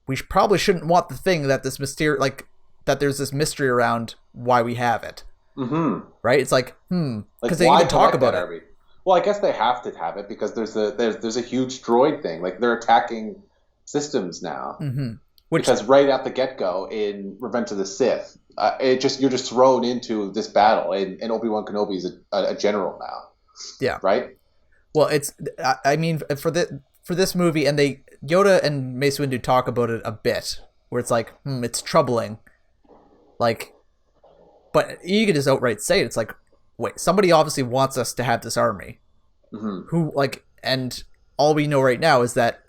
We probably shouldn't want the thing that this that there's this mystery around why we have it. Mm-hmm. Right? It's like, because Like, they why even talk collect about that it. army? Well, I guess they have to have it because there's a huge droid thing. Like, they're attacking systems now. Mm-hmm. Which, because right at the get-go in Revenge of the Sith, you're just thrown into this battle, and Obi-Wan Kenobi is a general now. Yeah. Right? Well, I mean, for this movie, and Yoda and Mace Windu talk about it a bit, where it's like, it's troubling. Like, but you could just outright say it. It's like, wait, somebody obviously wants us to have this army. Mm-hmm. Who, like, and all we know right now is that,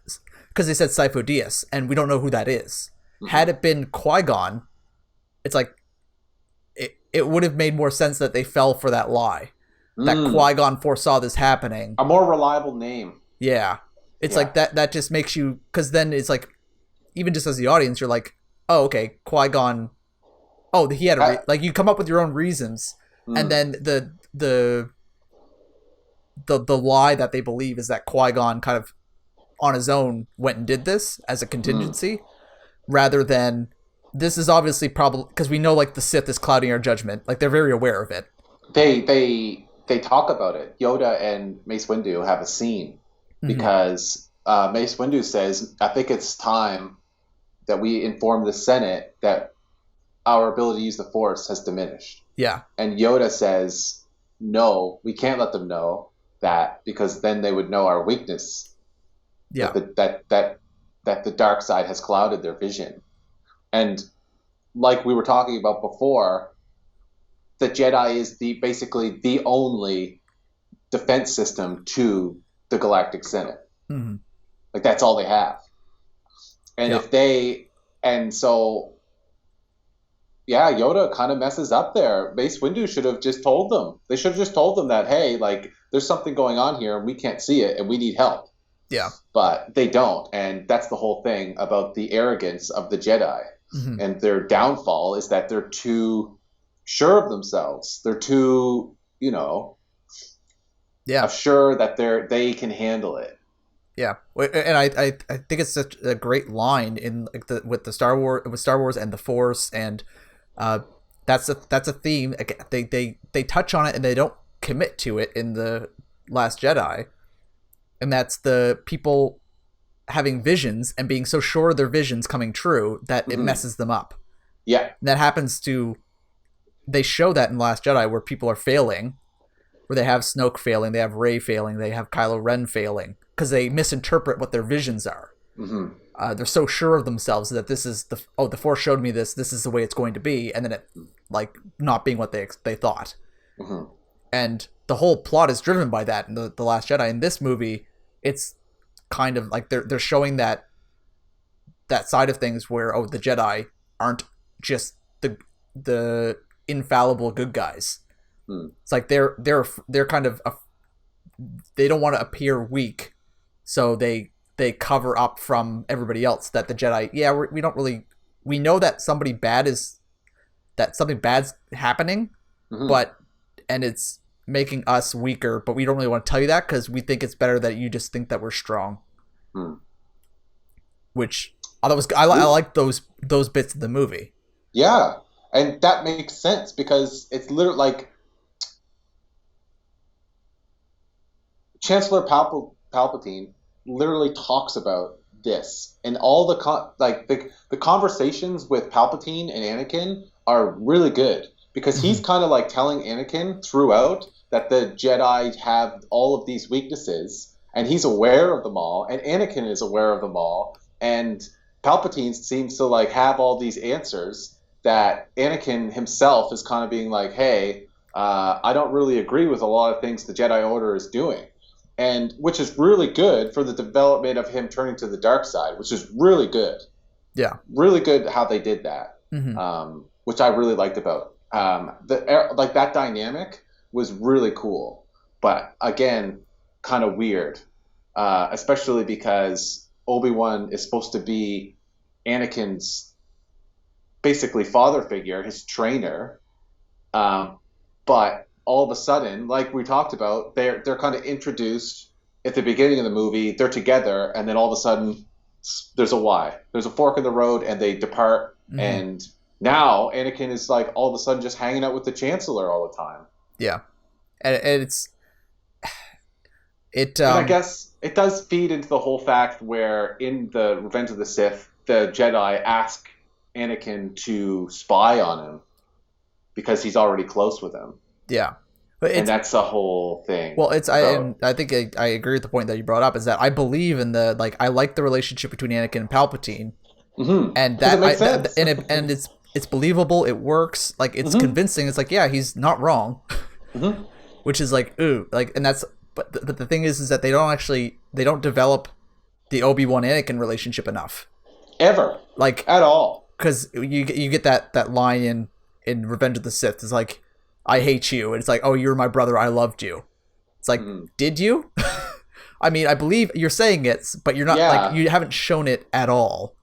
because they said Sifo Dyas, and we don't know who that is. Mm-hmm. Had it been Qui-Gon, it's like, it would have made more sense that they fell for that lie. That Qui-Gon foresaw this happening. A more reliable name. Yeah. It's like that just makes you, because then it's like, even just as the audience, you're like, oh, okay, Qui-Gon, oh, he had like, you come up with your own reasons, and then the lie that they believe is that Qui-Gon kind of on his own went and did this as a contingency, rather than, this is obviously probably, because we know, like, the Sith is clouding our judgment, like, they're very aware of it. They talk about it. Yoda and Mace Windu have a scene because Mace Windu says, I think it's time that we inform the Senate that our ability to use the Force has diminished. Yeah. And Yoda says, no, we can't let them know that, because then they would know our weakness. Yeah. That the dark side has clouded their vision. And like we were talking about before, the Jedi is basically the only defense system to the Galactic Senate. Mm-hmm. Like, that's all they have. And Yoda kind of messes up there. Mace Windu should have just told them. They should have just told them that, hey, like, there's something going on here and we can't see it and we need help. Yeah. But they don't. And that's the whole thing about the arrogance of the Jedi. Mm-hmm. And their downfall is that they're too sure of themselves. They're too, sure that they can handle it. Yeah, and I think it's such a great line in, like, with Star Wars and the Force, and that's a theme. They touch on it and they don't commit to it in the Last Jedi, and that's the people having visions and being so sure of their visions coming true that it messes them up. Yeah, and that happens to. They show that in Last Jedi, where people are failing, where they have Snoke failing, they have Rey failing, they have Kylo Ren failing, because they misinterpret what their visions are. Mm-hmm. They're so sure of themselves that this is the Force showed me this is the way it's going to be, and then it, like, not being what they thought. Mm-hmm. And the whole plot is driven by that in the Last Jedi. In this movie, it's kind of like they're showing that side of things where, the Jedi aren't just the infallible good guys. It's like they're kind of they don't want to appear weak, so they cover up from everybody else that the Jedi, we know that something bad's happening, and it's making us weaker, but we don't really want to tell you that because we think it's better that you just think that we're strong. Which I like those bits of the movie. Yeah. And that makes sense because it's literally like Chancellor Palpatine literally talks about this, and all the conversations with Palpatine and Anakin are really good because he's kind of like telling Anakin throughout that the Jedi have all of these weaknesses, and he's aware of them all, and Anakin is aware of them all, and Palpatine seems to like have all these answers that Anakin himself is kind of being like, hey, I don't really agree with a lot of things the Jedi Order is doing. And which is really good for the development of him turning to the dark side, which is really good. Yeah. Really good how they did that, which I really liked about. That dynamic was really cool. but again, kind of weird, especially because Obi-Wan is supposed to be Anakin's basically father figure, his trainer. But all of a sudden, like we talked about, they're kind of introduced at the beginning of the movie. They're together, and then all of a sudden, there's a Y. There's a fork in the road, and they depart. Mm-hmm. And now Anakin is like all of a sudden just hanging out with the Chancellor all the time. Yeah, and and I guess it does feed into the whole fact where in the Revenge of the Sith, the Jedi ask Anakin to spy on him because he's already close with him. Yeah. And that's the whole thing. Well, I think I agree with the point that you brought up, is that I believe in I like the relationship between Anakin and Palpatine. Mm-hmm. And that makes sense. And it's believable, it works, like it's mm-hmm. convincing. It's like, yeah, he's not wrong. Mm-hmm. Which is like, ooh, like, and that's, but the thing is that they don't develop the Obi-Wan Anakin relationship enough. Ever. Like, at all. Because you get that line in Revenge of the Sith. It's like, I hate you. And it's like, oh, you're my brother. I loved you. It's like, did you? I mean, I believe you're saying it, but you're not, like, you haven't shown it at all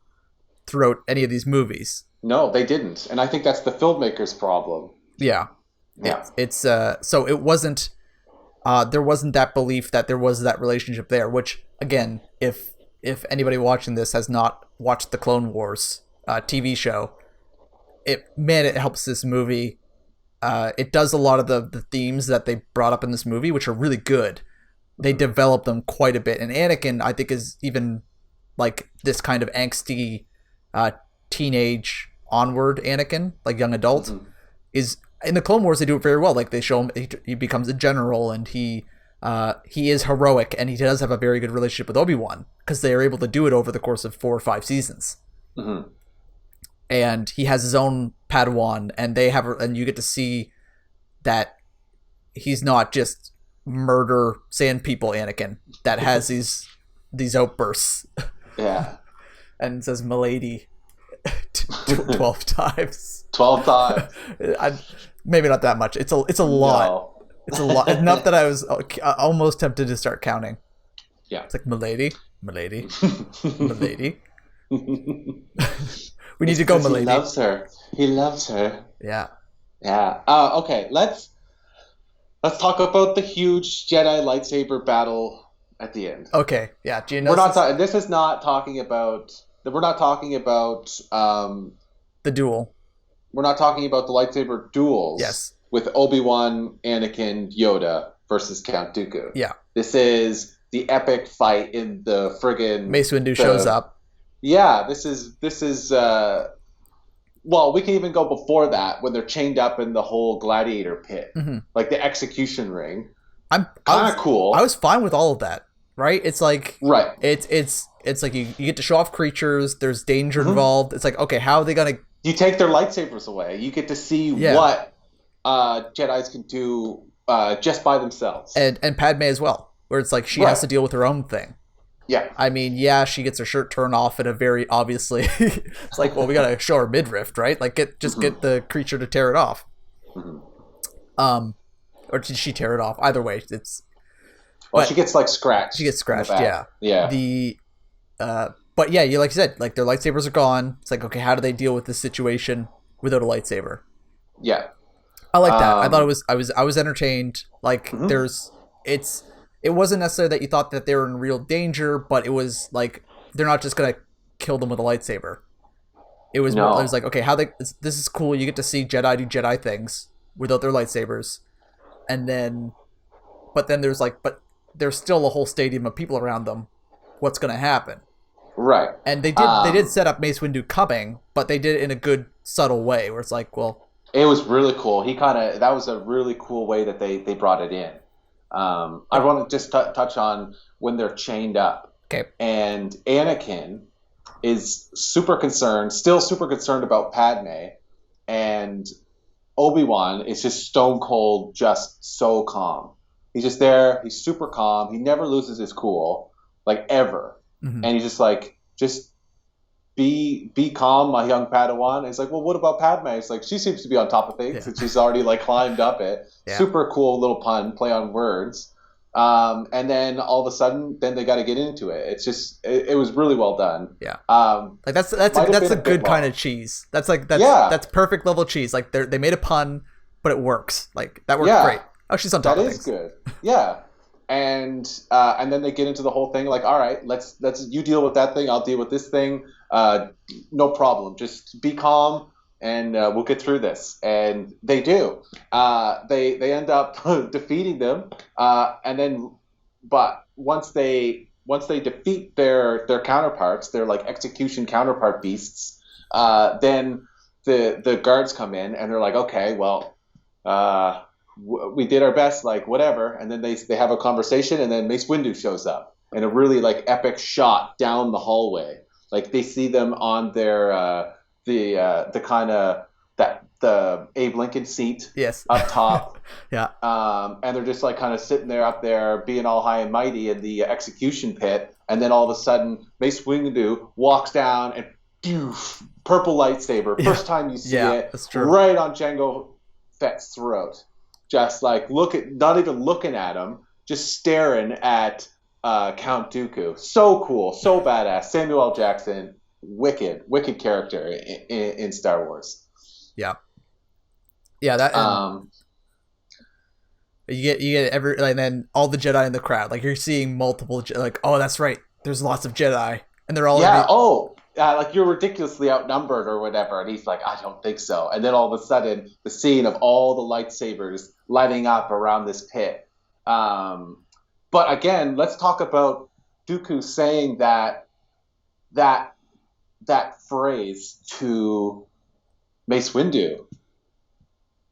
throughout any of these movies. No, they didn't. And I think that's the filmmaker's problem. Yeah. Yeah. It's so it wasn't, there wasn't that belief that there was that relationship there, which, again, if anybody watching this has not watched the Clone Wars TV show, it helps this movie. It does a lot of the themes that they brought up in this movie, which are really good. They develop them quite a bit. And Anakin, I think, is even like this kind of angsty teenage onward Anakin, like young adult, is in the Clone Wars. They do it very well. Like they show him, he becomes a general, and he is heroic, and he does have a very good relationship with Obi-Wan because they are able to do it over the course of 4 or 5 seasons. Mm-hmm. And he has his own Padawan, and you get to see that he's not just murder sand people Anakin that has these outbursts. Yeah. And says "milady" 12 times. 12 times. Maybe not that much. It's a lot. No. It's a lot. Enough that I was almost tempted to start counting. Yeah. It's like "milady, milady, milady." We need to go, milady. He loves her. He loves her. Yeah. Yeah. Okay. Let's talk about the huge Jedi lightsaber battle at the end. Okay. Yeah. We're not. This is not talking about. We're not talking about the duel. We're not talking about the lightsaber duels. Yes. With Obi-Wan, Anakin, Yoda versus Count Dooku. Yeah. This is the epic fight in the friggin' Mace Windu shows up. Yeah, this is well, we can even go before that when they're chained up in the whole gladiator pit, like the execution ring. Kind of cool. I was fine with all of that, right? It's like It's like you get to show off creatures. There's danger involved. It's like, okay, how are they gonna? You take their lightsabers away. You get to see what Jedis can do just by themselves, and Padme as well, where it's like she has to deal with her own thing. Yeah. I mean, she gets her shirt turned off in a very obviously. It's like, well, we gotta show her midriff, right? Like, get the creature to tear it off. Or did she tear it off? Either way, it's. Well, she gets like scratched. She gets scratched. Yeah. Yeah. But yeah, like you said, like their lightsabers are gone. It's like, okay, how do they deal with this situation without a lightsaber? Yeah. I like that. I thought I was entertained. Like it wasn't necessarily that you thought that they were in real danger, but it was like they're not just gonna kill them with a lightsaber. It was more, it was like, okay, this is cool. You get to see Jedi do Jedi things without their lightsabers, but there's still a whole stadium of people around them. What's gonna happen? Right. And they did set up Mace Windu coming, but they did it in a good subtle way where it's like, well, it was really cool. That was a really cool way that they brought it in. I want to just touch on when they're chained up. Okay. And Anakin is still super concerned about Padme, and Obi-Wan is just stone cold, just so calm. He's just there. He's super calm. He never loses his cool, like ever. And he's just like, just be calm, my young Padawan. And it's like, well, what about Padme? It's like, she seems to be on top of things, and she's already like climbed up it. Yeah. Super cool little pun, play on words. And then all of a sudden, then they got to get into it. It's just, it was really well done. Yeah. Like that's a good kind of cheese. That's perfect level cheese. Like they made a pun, but it works. Like that worked great. Oh, she's on top of things. That is good. Yeah. And then they get into the whole thing. Like, all right, let's you deal with that thing. I'll deal with this thing. No problem. Just be calm. And we'll get through this. And they do. They end up defeating them. But once they defeat their counterparts, their like execution counterpart beasts, then the guards come in and they're like, okay, well, we did our best, like whatever. And then they have a conversation, and then Mace Windu shows up in a really like epic shot down the hallway. Like they see them on their the kind of the Abe Lincoln seat up top. Yeah. And they're just like kind of sitting there up there being all high and mighty in the execution pit. And then all of a sudden Mace Windu walks down and purple lightsaber. First time you see it, that's true. Right on Jango Fett's throat. Just like not even looking at him, just staring at Count Dooku. So cool, so badass. Samuel L. Jackson, wicked character in Star Wars. Yeah, that you get and then all the Jedi in the crowd. Like you're seeing multiple, like, oh, that's right. There's lots of Jedi, and they're all like you're ridiculously outnumbered or whatever. And he's like, I don't think so. And then all of a sudden, the scene of all the lightsabers lighting up around this pit. But again, let's talk about Dooku saying that phrase to Mace Windu.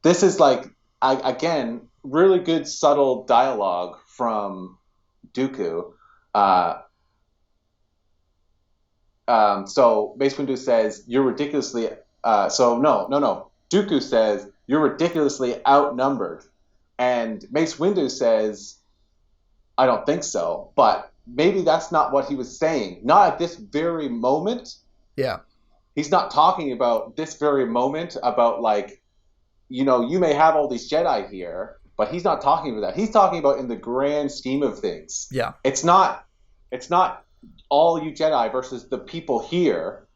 This is like, again, really good subtle dialogue from Dooku. So Mace Windu says, "You're ridiculously." No. Dooku says, "You're ridiculously outnumbered," and Mace Windu says, "I don't think so." But maybe that's not what he was saying. Not at this very moment. Yeah. He's not talking about this very moment about like, you may have all these Jedi here, but he's not talking about that. He's talking about in the grand scheme of things. Yeah. It's not all you Jedi versus the people here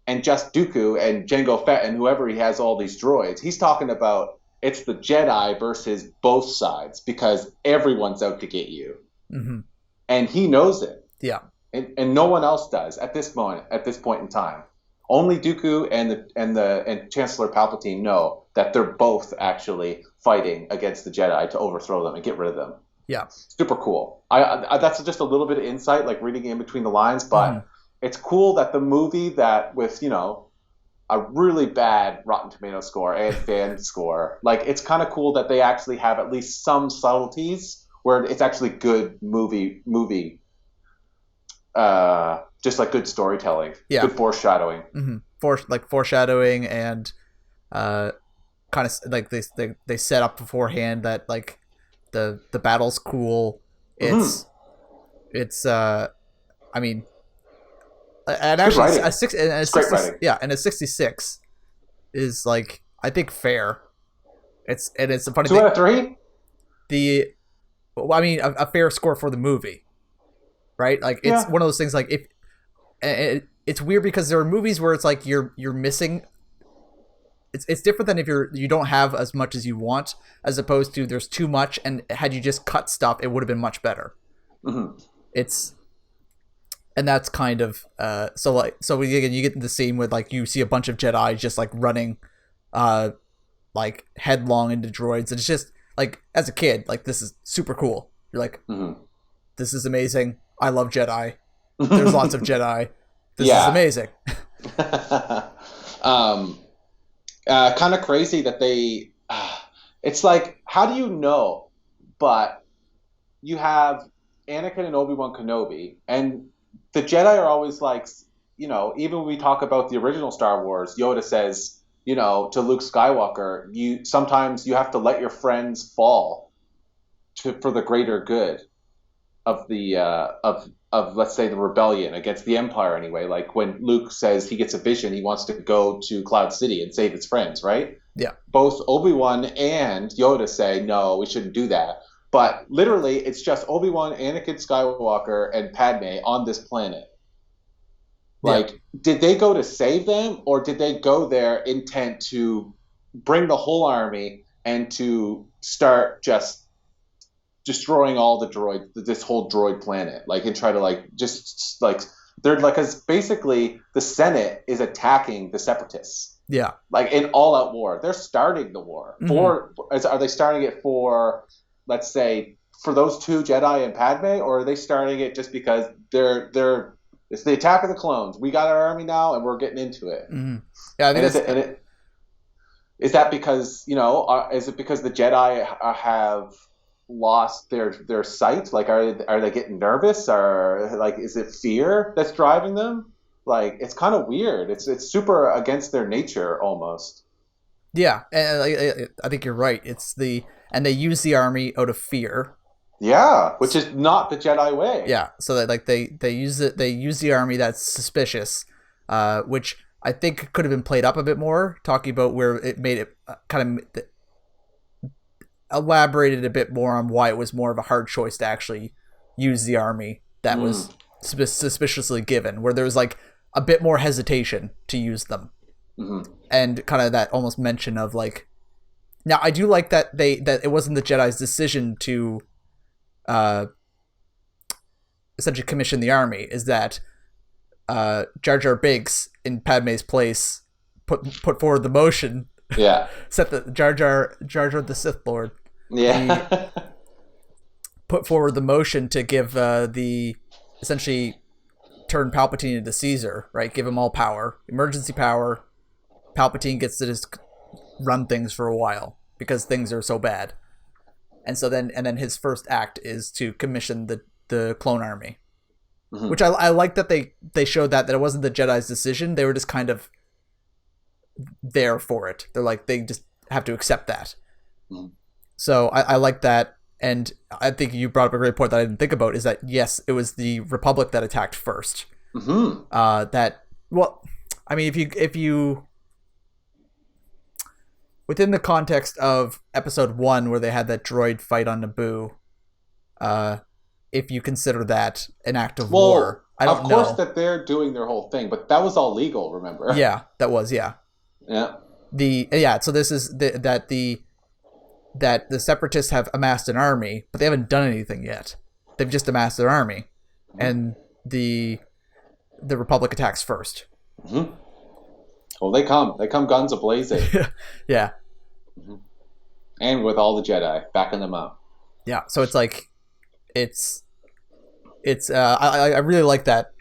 and just Dooku and Jango Fett and whoever he has all these droids. He's talking about it's the Jedi versus both sides because everyone's out to get you. Mm-hmm. And he knows it. Yeah. And no one else does at this point in time. Only Dooku and Chancellor Palpatine know that they're both actually fighting against the Jedi to overthrow them and get rid of them. Yeah. Super cool. I that's just a little bit of insight, like reading in between the lines, but it's cool that the movie that with, a really bad Rotten Tomato score and fan score, like it's kind of cool that they actually have at least some subtleties where it's actually good movie, just like good storytelling, good foreshadowing. Mm-hmm. Foreshadowing and kind of like they set up beforehand that like the battle's cool. It's I mean, and actually a 66 is like I think fair. It's a funny 2 out of 3. A fair score for the movie, right? Like it's one of those things. Like if it's weird because there are movies where it's like you're missing. It's different than if you don't have as much as you want, as opposed to there's too much, and had you just cut stuff, it would have been much better. Mm-hmm. And that's kind of so you get in the scene where like you see a bunch of Jedi just like running, like headlong into droids, and it's just like as a kid, like this is super cool. You're like, this is amazing. I love Jedi. There's lots of Jedi. This is amazing. Kind of crazy that they. It's like, how do you know? But you have Anakin and Obi-Wan Kenobi, and the Jedi are always like, even when we talk about the original Star Wars, Yoda says, to Luke Skywalker, sometimes you have to let your friends fall for the greater good of the let's say the rebellion against the Empire anyway. Like when Luke says he gets a vision, he wants to go to Cloud City and save his friends, right? Yeah. Both Obi-Wan and Yoda say, no, we shouldn't do that. But literally, it's just Obi-Wan, Anakin Skywalker, and Padme on this planet. Like, did they go to save them, or did they go there intent to bring the whole army and to start just destroying all the droids, this whole droid planet, like, and try to like just like they're like, because basically the Senate is attacking the Separatists. Yeah. Like in all-out war, they're starting the war. Are they starting it for, let's say, for those two Jedi and Padme, or are they starting it just because they're it's the attack of the clones? We got our army now, and we're getting into it. Mm-hmm. Yeah, I think is that because, you know, is it because the Jedi have lost their sight? Like, are they getting nervous, or like is it fear that's driving them? Like, it's kind of weird. It's super against their nature almost. Yeah, and I think you're right. And they use the army out of fear. Yeah, which is not the Jedi way. Yeah, so that like they use the army that's suspicious, which I think could have been played up a bit more, talking about where it made it kind of elaborated a bit more on why it was more of a hard choice to actually use the army that was suspiciously given, where there was like a bit more hesitation to use them, and kind of that almost mention of like. Now I do like that that it wasn't the Jedi's decision to essentially commission the army, is that Jar Jar Binks in Padme's place put forward the motion. Yeah. Set the Jar Jar the Sith Lord. Yeah. Put forward the motion to give the essentially turn Palpatine into Caesar, right? Give him all power, emergency power. Palpatine gets to just run things for a while because things are so bad. And so then his first act is to commission the clone army, which I like that they showed that it wasn't the Jedi's decision. They were just kind of there for it. They're like, they just have to accept that. So I like that. And I think you brought up a great point that I didn't think about, is that, yes, it was the Republic that attacked first. That, well, I mean, if you within the context of Episode 1, where they had that droid fight on Naboo, if you consider that an act of war, I don't know. Of course that they're doing their whole thing, but that was all legal, remember? Yeah, that was, yeah. Yeah. So this is that the Separatists have amassed an army, but they haven't done anything yet. They've just amassed their army, and the Republic attacks first. Well, they come guns a-blazing. Yeah. And with all the Jedi backing them up. Yeah, so it's like, I really like that.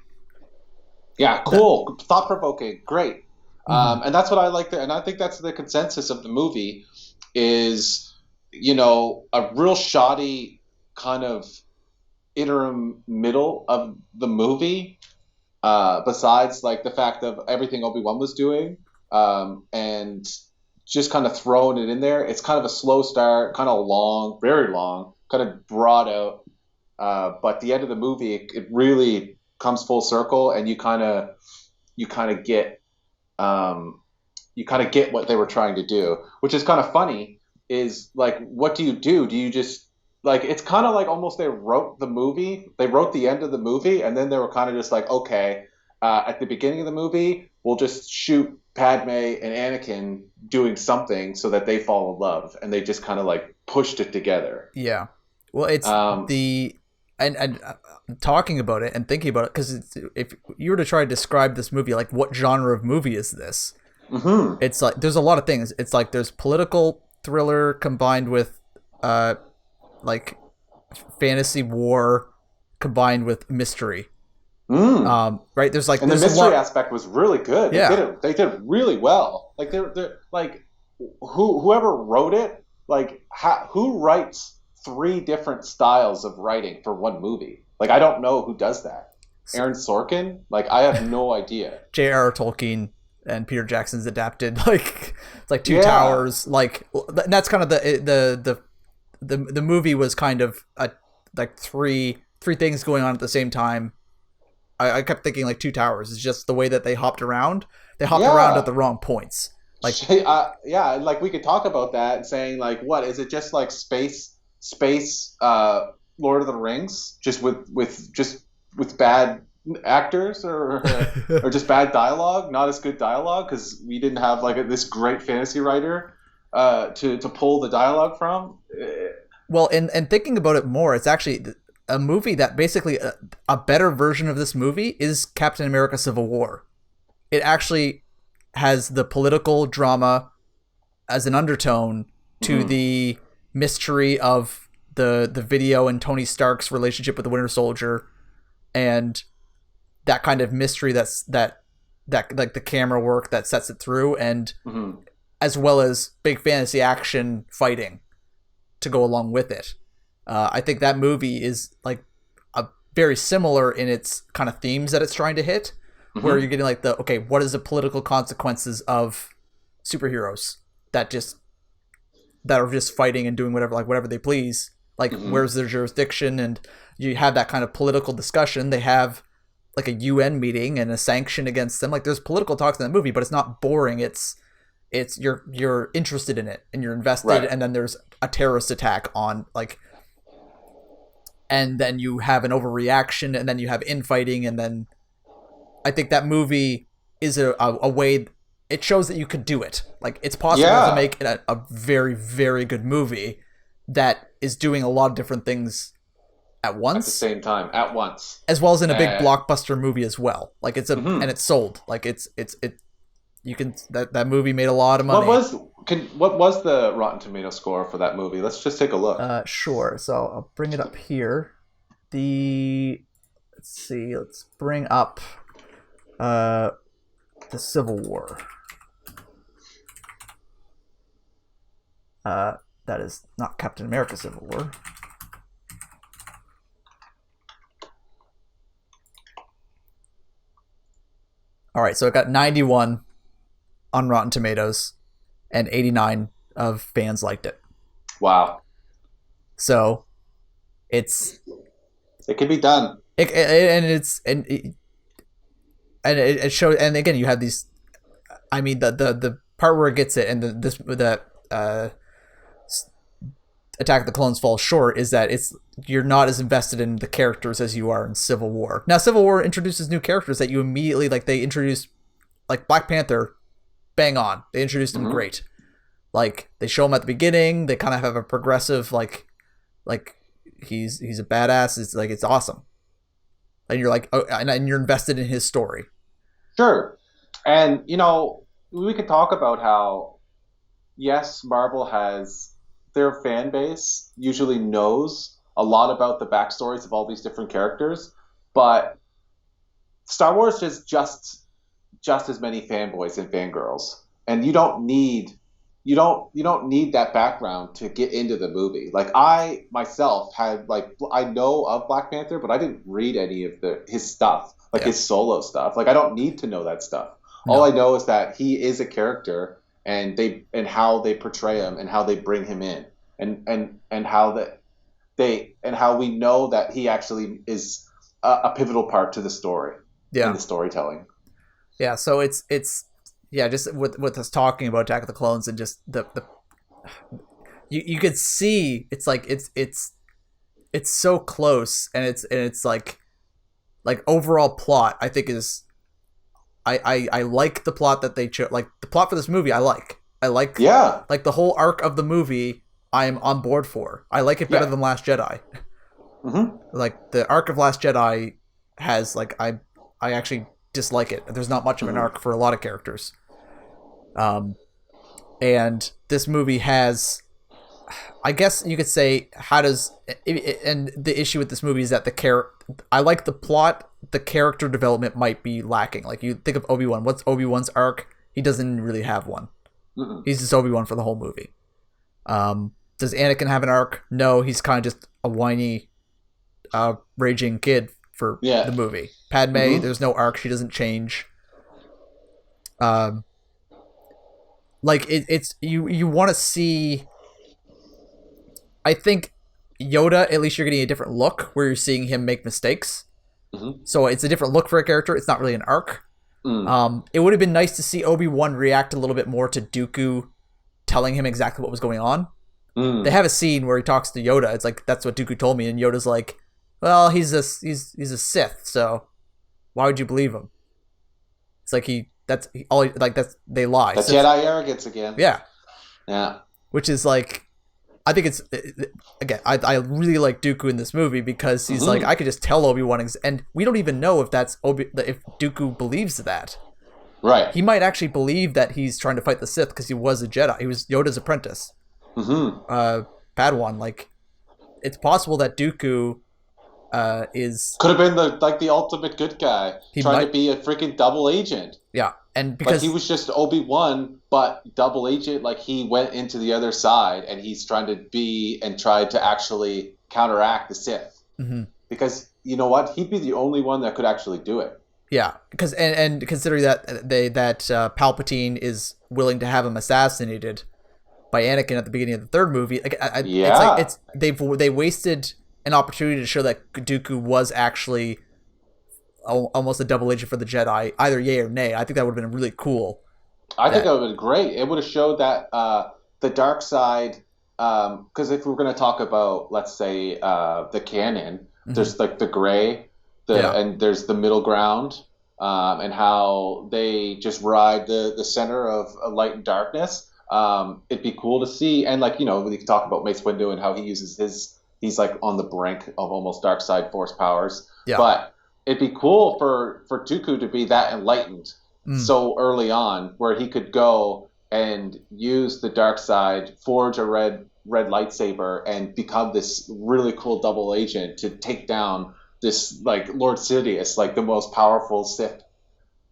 Yeah, cool, thought-provoking, great. And that's what I like, and I think that's the consensus of the movie, is, you know, a real shoddy kind of interim middle of the movie, besides like the fact of everything Obi-Wan was doing, and just kind of throwing it in there. It's kind of a slow start, kind of long, very long, kind of brought out, but the end of the movie, it really comes full circle, and you kind of get what they were trying to do, which is kind of funny. Is like, what do? Do you just, like, it's kind of like almost they wrote the end of the movie, and then they were kind of just like, okay, at the beginning of the movie, we'll just shoot Padme and Anakin doing something so that they fall in love, and they just kind of like pushed it together. Yeah, well, it's and talking about it and thinking about it, because if you were to try to describe this movie, like, what genre of movie is this? It's like, there's a lot of things. It's like, there's political thriller combined with like fantasy war combined with mystery. Right, there's like, and there's the mystery aspect was really good. Yeah, they did it really well. Like, they're like, whoever wrote it, like, who writes 3 different styles of writing for one movie? Like, I don't know who does that. Aaron Sorkin? Like, I have no idea. J.R.R. Tolkien and Peter Jackson's adapted, like, it's like Two Towers, like, and that's kind of the movie was kind of like three things going on at the same time, I kept thinking like Two Towers. It's just the way that they hopped around. They hopped around at the wrong points. Like, yeah, like we could talk about that, saying like, what is it? Just like space, Lord of the Rings, just with bad actors or or just bad dialogue, not as good dialogue because we didn't have like this great fantasy writer to pull the dialogue from. Well, and thinking about it more, it's actually a movie that basically a better version of this movie is Captain America: Civil War. It actually has the political drama as an undertone to the mystery of the video and Tony Stark's relationship with the Winter Soldier, and that kind of mystery that like the camera work that sets it through, and as well as big fantasy action fighting to go along with it. I think that movie is like a very similar in its kind of themes that it's trying to hit, where you're getting like what is the political consequences of superheroes that are just fighting and doing whatever they please. Like, where's their jurisdiction? And you have that kind of political discussion. They have like a UN meeting and a sanction against them. Like, there's political talks in that movie, but it's not boring. It's you're interested in it and you're invested. Right. And then there's a terrorist attack on and then you have an overreaction, and then you have infighting, and then I think that movie is a way. It shows that you could do it. Like, it's possible to make it a very, very good movie that is doing a lot of different things at once. At the same time, at once. As well as in a big blockbuster movie as well. Like, it's and it's sold. Like, you can, that movie made a lot of money. What was the Rotten Tomato score for that movie? Let's just take a look. Sure. So I'll bring it up here. Let's bring up the Civil War. That is not Captain America: Civil War. All right, so it got 91 on Rotten Tomatoes, and 89 of fans liked it. Wow. So it can be done. It shows, and again, you have these. I mean, the part where it gets it, and the Attack of the Clones falls short is that you're not as invested in the characters as you are in Civil War. Now, Civil War introduces new characters that you immediately like. They introduced like Black Panther, bang on. They introduced him great. Like, they show him at the beginning. They kind of have a progressive like he's a badass. It's like, it's awesome, and you're like, oh, and you're invested in his story. Sure, and we could talk about how yes, Marvel has. Their fan base usually knows a lot about the backstories of all these different characters, but Star Wars is just as many fanboys and fangirls, and you don't need that background to get into the movie. Like, I myself had I know of Black Panther, but I didn't read any of his stuff, his solo stuff. Like, I don't need to know that stuff. No. All I know is that he is a character. And how they portray him and how they bring him in and how how we know that he actually is a pivotal part to the story and the storytelling. Yeah, so it's just with us talking about Attack of the Clones and just the you could see it's like it's so close, and it's like overall plot I think is. I like the plot that they chose. Like, the plot for this movie, I like like the whole arc of the movie. I'm on board for. I like it better than Last Jedi. Like, the arc of Last Jedi has I actually dislike it. There's not much of an arc for a lot of characters. And this movie has, I guess you could say, and the issue with this movie is that I like the plot. The character development might be lacking. Like, you think of Obi-Wan. What's Obi-Wan's arc? He doesn't really have one. He's just Obi-Wan for the whole movie. Does Anakin have an arc? No, he's kind of just a whiny, raging kid for the movie. Padme, there's no arc. She doesn't change. It's you want to see. I think Yoda, at least you're getting a different look where you're seeing him make mistakes. So it's a different look for a character. It's not really an arc. Mm. It would have been nice to see Obi-Wan react a little bit more to Dooku telling him exactly what was going on. Mm. They have a scene where he talks to Yoda. It's like, that's what Dooku told me, and Yoda's like, well, he's a Sith, so why would you believe him? It's like they lie. That's So Jedi arrogance again. yeah, Yeah. which is like, I think it's, again, I really like Dooku in this movie because he's like, I could just tell Obi-Wan, and we don't even know if if Dooku believes that. Right. He might actually believe that he's trying to fight the Sith because he was a Jedi. He was Yoda's apprentice. Padawan. Like, it's possible that Dooku is could have been the ultimate good guy trying to be a freaking double agent. Yeah, and because he was just Obi-Wan, but double agent. Like, he went into the other side, and he's trying to be and tried to actually counteract the Sith. Because you know what, he'd be the only one that could actually do it. Yeah, because and considering that Palpatine is willing to have him assassinated by Anakin at the beginning of the third movie, they wasted an opportunity to show that Dooku was actually almost a double agent for the Jedi, either yay or nay. I think that would have been really cool. I think that would have been great. It would have showed that the dark side, because if we're going to talk about, let's say, the canon, there's like the gray, and there's the middle ground, and how they just ride the center of light and darkness. It'd be cool to see, and we can talk about Mace Windu and how he uses he's like on the brink of almost dark side force powers. Yeah. But it'd be cool for Dooku to be that enlightened so early on, where he could go and use the dark side, forge a red lightsaber, and become this really cool double agent to take down this Lord Sidious, the most powerful Sith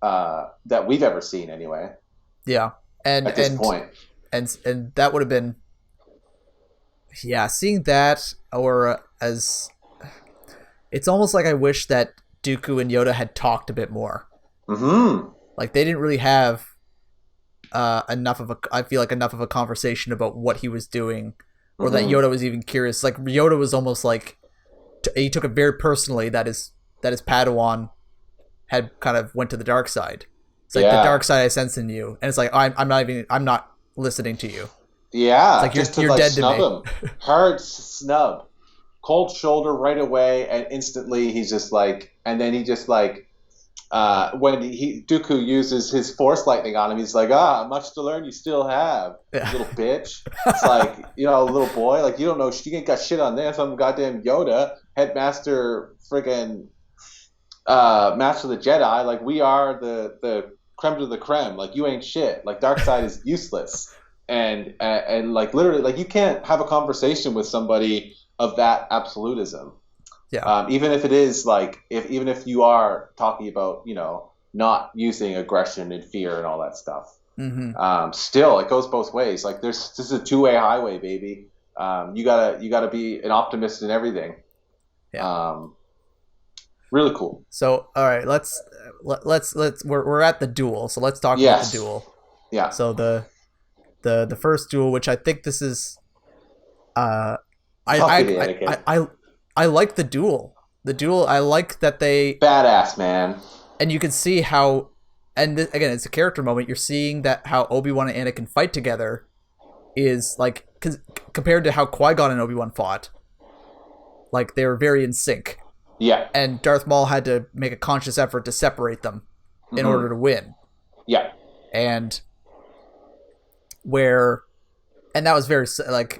that we've ever seen, anyway. Yeah, and at this point, and that would have been, seeing that, or as it's almost like I wish that Dooku and Yoda had talked a bit more. Like, they didn't really have enough of a conversation about what he was doing, or that Yoda was even curious. Like, Yoda was almost like, he took it very personally that his Padawan had kind of went to the dark side. It's like, the dark side I sense in you, and it's like, I'm not listening to you. Yeah, it's like, you're dead snub to me. Him. Hard snub, cold shoulder right away, and instantly he's just and then he just when Dooku uses his force lightning on him, he's like, much to learn you still have, little bitch. It's little boy, you don't know, you ain't got shit on this. I'm goddamn Yoda, headmaster, friggin' master of the Jedi. We are the creme de la creme. You ain't shit. Dark side is useless. And literally, you can't have a conversation with somebody of that absolutism. Yeah. Even if it is even if you are talking about, not using aggression and fear and all that stuff. Still, it goes both ways. This is a two-way highway, baby. You gotta be an optimist in everything. Yeah. Really cool. So, all right, let's we're at the duel. So let's talk about the duel. Yeah. So the first duel, which I think this is, I like the duel. The duel, I like that they badass, man. And you can see how, and again, it's a character moment. You're seeing that how Obi-Wan and Anakin fight together is compared to how Qui-Gon and Obi-Wan fought. They were very in sync. Yeah. And Darth Maul had to make a conscious effort to separate them in order to win. Yeah. And that was very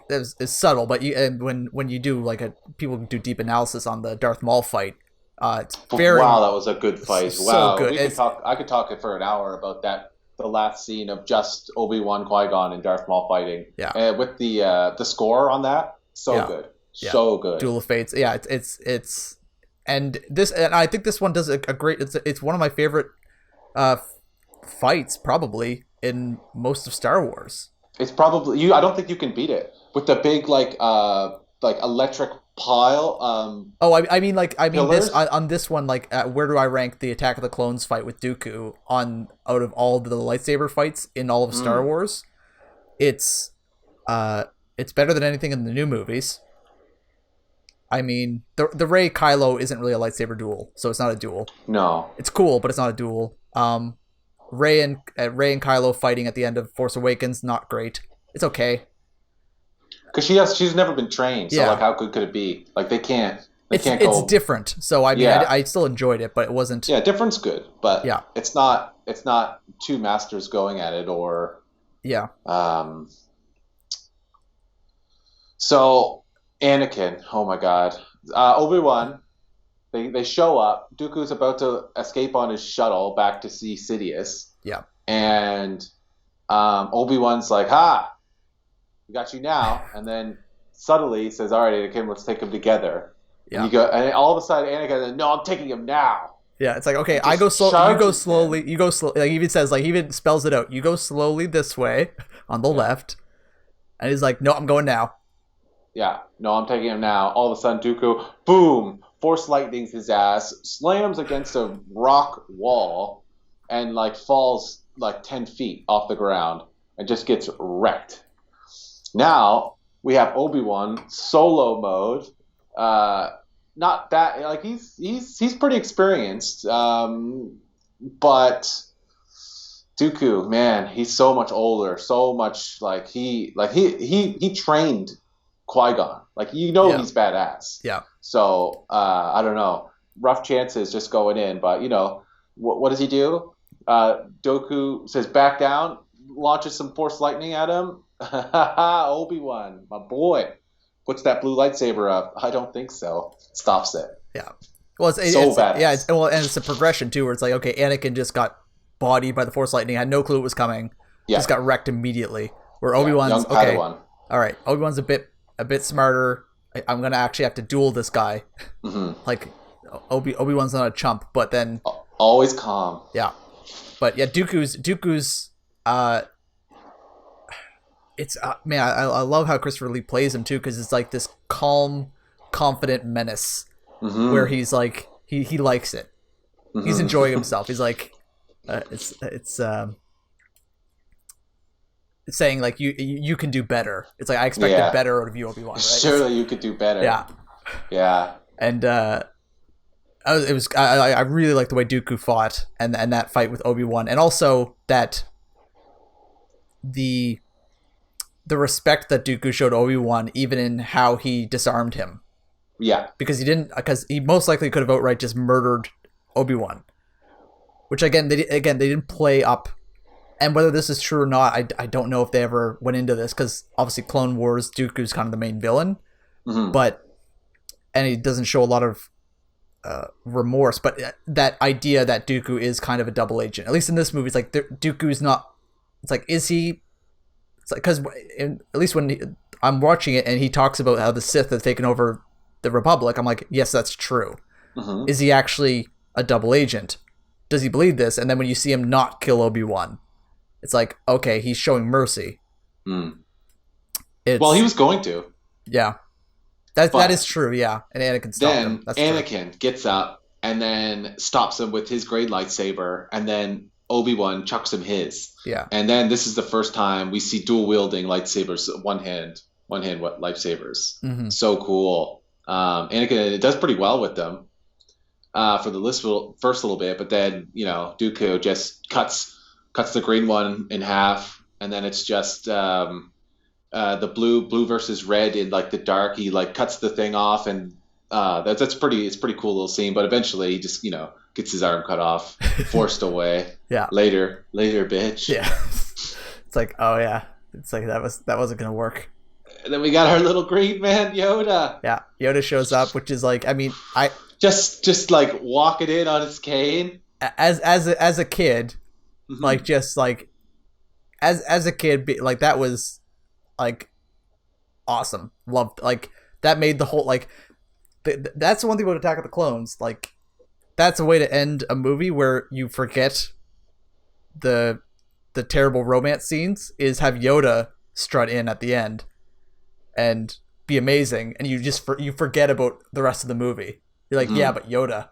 it's subtle, but when you do people do deep analysis on the Darth Maul fight, it's very, wow, that was a good fight. So wow, good. I could talk for an hour about that. The last scene of just Obi-Wan, Qui-Gon, and Darth Maul fighting. Yeah. With the score on that, good, so good. Duel of Fates. Yeah, it's and I think this one does a great. It's one of my favorite fights probably in most of Star Wars. It's probably I don't think you can beat it with the big electric pile. I mean this on this one. Where do I rank the Attack of the Clones fight with Dooku out of all the lightsaber fights in all of Star Wars? It's better than anything in the new movies. I mean, the Rey Kylo isn't really a lightsaber duel, so it's not a duel. No. It's cool, but it's not a duel. Rey and Kylo fighting at the end of Force Awakens, not great. It's okay. Because she's never been trained, so like how good could it be? Like they can't go. It's different. So I mean, I still enjoyed it, but it wasn't. Yeah, different's good, but yeah, it's not two masters going at it or yeah. So Anakin, oh my God, Obi-Wan, they show up. Dooku's about to escape on his shuttle back to see Sidious. Yeah, and Obi-Wan's like, "Ha, we got you now," and then subtly says, "All right, Anakin, let's take him together." Yeah. And all of a sudden, Anakin, "No, I'm taking him now." Yeah, it's like, okay, I go slow, you go slowly, you go slow. Like, he even says, like, he even spells it out. You go slowly this way on the left, and he's like, "No, I'm going now." Yeah, no, I'm taking him now. All of a sudden, Dooku, boom, force lightnings his ass, slams against a rock wall, and like falls like 10 feet off the ground and just gets wrecked. Now we have Obi-Wan solo mode. Not that like he's pretty experienced, but Dooku, man, he's so much older, so much like he trained Qui-Gon, like he's badass. Yeah. So I don't know, rough chances just going in, but what does he do? Dooku says back down, launches some force lightning at him. Obi-Wan, my boy, puts that blue lightsaber up. I don't think so. Stops it. Yeah. Well, it's badass. Yeah. And it's a progression too, where it's like, okay, Anakin just got bodied by the force lightning, had no clue it was coming, just got wrecked immediately. Where Obi-Wan's okay. Padawan. All right, Obi-Wan's a bit smarter. I'm gonna actually have to duel this guy. Mm-hmm. Like Obi-Wan's not a chump, but then always calm. Yeah, but yeah, Dooku's. It's man, I love how Christopher Lee plays him too, because it's like this calm, confident menace where he's like he likes it. He's enjoying himself. He's like it's saying like you can do better. It's like I expected better out of you, Obi-Wan. Right? Surely you could do better. Yeah. And I really like the way Dooku fought and that fight with Obi-Wan, and also that the respect that Dooku showed Obi-Wan, even in how he disarmed him. Yeah. Because he most likely could have outright just murdered Obi-Wan. Which again they didn't play up. And whether this is true or not, I don't know if they ever went into this, because obviously Clone Wars, Dooku's kind of the main villain. And he doesn't show a lot of remorse, but that idea that Dooku is kind of a double agent, at least in this movie, it's like Dooku's not. It's like, is he? It's like, because at least when I'm watching it and he talks about how the Sith have taken over the Republic, I'm like, yes, that's true. Is he actually a double agent? Does he believe this? And then when you see him not kill Obi-Wan, it's like, okay, he's showing mercy. Well, he was going to. Yeah. That is true, yeah. And Anakin stopped him. That's Anakin true. gets up and then stops him with his great lightsaber, and then Obi-Wan chucks him his. Yeah. And then this is the first time we see dual wielding lightsabers, one hand lightsabers. So cool. Anakin, it does pretty well with them for the first little bit, but then Dooku just cuts the green one in half, and then it's just the blue versus red in like the dark. He like cuts the thing off, and it's pretty cool little scene. But eventually, he just gets his arm cut off, forced away. Yeah. Later, bitch. Yeah. It's like, oh yeah. It's like that wasn't gonna work. And then we got our little green man, Yoda. Yeah, Yoda shows up, which is like, I mean, I just like walking in on his cane. As a kid, like just like as a kid, like that was like awesome. Loved, like that made the whole like that's the one thing about Attack of the Clones. Like that's a way to end a movie where you forget the terrible romance scenes, is have Yoda strut in at the end and be amazing, and you just you forget about the rest of the movie. You're like, yeah, but Yoda.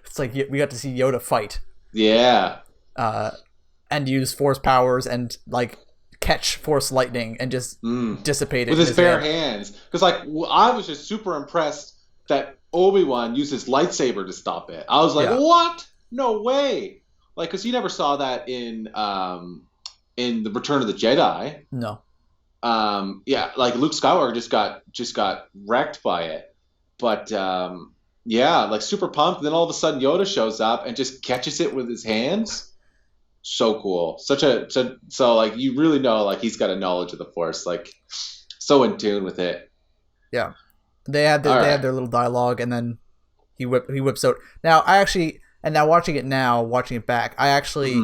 It's like we got to see Yoda fight. Yeah. And use force powers and like catch Force lightning and just dissipate it with in his bare hand. hands. Because like I was just super impressed that Obi-Wan used his lightsaber to stop it. I was like, what? No way! Like, because you never saw that in the Return of the Jedi. No. Yeah, like Luke Skywalker just got wrecked by it. But yeah, like super pumped. Then all of a sudden Yoda shows up and just catches it with his hands. So cool. So like you really know like he's got a knowledge of the Force, like so in tune with it. Yeah. They had their little dialogue, and then he whips out. Now watching it back, I actually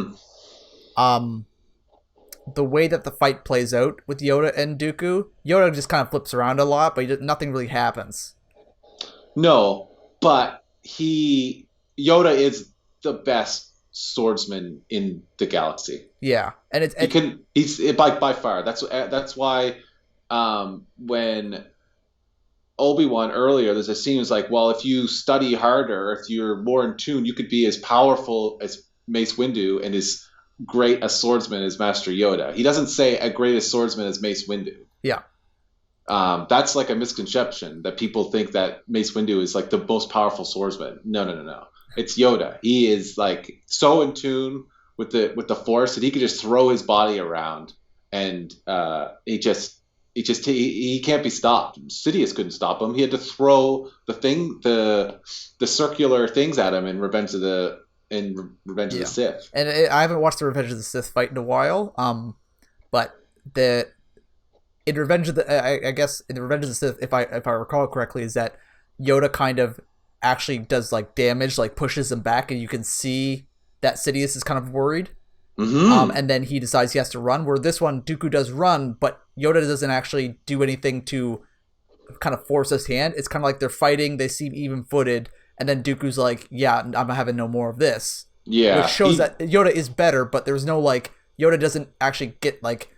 the way that the fight plays out with Yoda and Dooku, Yoda just kind of flips around a lot, but nothing really happens. No, but Yoda is the best swordsman in the galaxy. Yeah, and he's by far. That's why when Obi-Wan earlier, there's a scene was like, well, if you study harder, if you're more in tune, you could be as powerful as Mace Windu and as great a swordsman as Master Yoda. He doesn't say a greatest swordsman as Mace Windu. Yeah. That's like a misconception that people think that Mace Windu is like the most powerful swordsman. No. It's Yoda. He is like so in tune with the Force that he could just throw his body around, and he can't be stopped. Sidious couldn't stop him. He had to throw the circular things at him in Revenge of the Sith. And I haven't watched the Revenge of the Sith fight in a while. But in Revenge of the, I guess in the Revenge of the Sith, if I recall correctly, is that Yoda kind of actually does like damage, like pushes him back, and you can see that Sidious is kind of worried. Mm-hmm. And then he decides he has to run. Where this one, Dooku does run, but Yoda doesn't actually do anything to kind of force his hand. It's kind of like they're fighting. They seem even-footed, and then Dooku's like, "Yeah, I'm having no more of this." Yeah, which shows that Yoda is better, but there's no like Yoda doesn't actually get like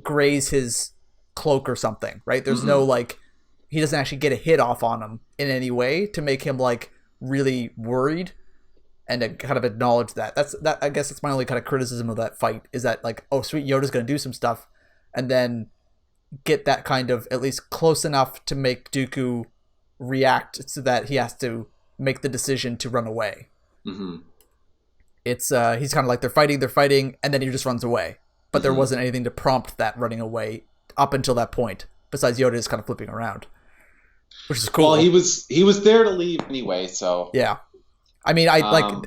graze his cloak or something, right? There's no like he doesn't actually get a hit off on him in any way to make him like really worried. And to kind of acknowledge that. I guess that's my only kind of criticism of that fight, is that like, oh sweet, Yoda's gonna do some stuff, and then get that kind of at least close enough to make Dooku react so that he has to make the decision to run away. Mm-hmm. It's he's kind of like they're fighting, and then he just runs away. But there wasn't anything to prompt that running away up until that point, besides Yoda just kind of flipping around, which is cool. Well, he was there to leave anyway, so yeah. I mean, I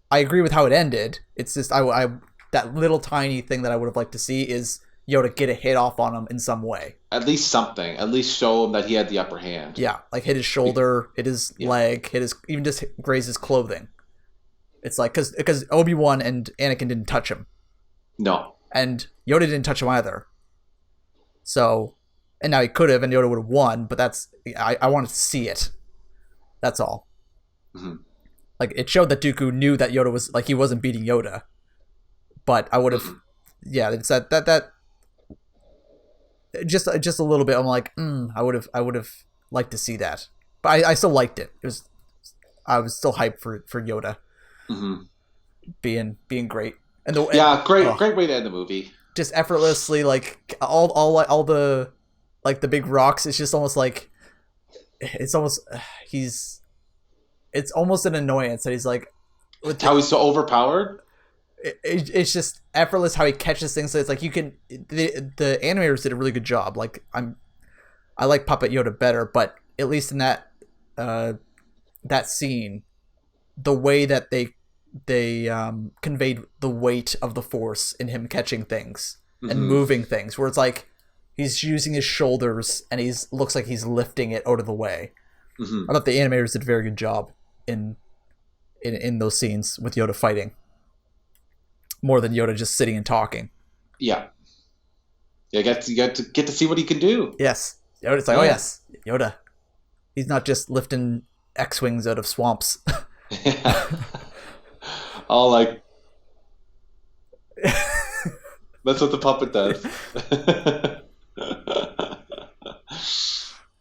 agree with how it ended. It's just I that little tiny thing that I would have liked to see is Yoda get a hit off on him in some way. At least something. At least show him that he had the upper hand. Yeah, like hit his shoulder, hit his leg, even just graze his clothing. It's like because Obi-Wan and Anakin didn't touch him. No. And Yoda didn't touch him either. So, and now he could have, and Yoda would have won. But I wanted to see it. That's all. Mm-hmm. Like, it showed that Dooku knew that Yoda was, like, he wasn't beating Yoda. But I would have, it's that just a little bit, I'm like, I would have liked to see that. But I still liked it. I was still hyped for Yoda being great. And great way to end the movie. Just effortlessly, like, all the, like, the big rocks, it's just almost like, it's almost, it's almost an annoyance that he's like... How he's so overpowered? It's just effortless how he catches things. So it's like you can... The animators did a really good job. Like, I like Puppet Yoda better, but at least in that scene, the way that they conveyed the weight of the Force in him catching things and moving things, where it's like he's using his shoulders and looks like he's lifting it out of the way. I thought the animators did a very good job in those scenes with Yoda fighting, more than Yoda just sitting and talking. Yeah, you get to see what he can do. Yes, Yoda's like, oh yes, Yoda. He's not just lifting X-wings out of swamps. All like that's what the puppet does.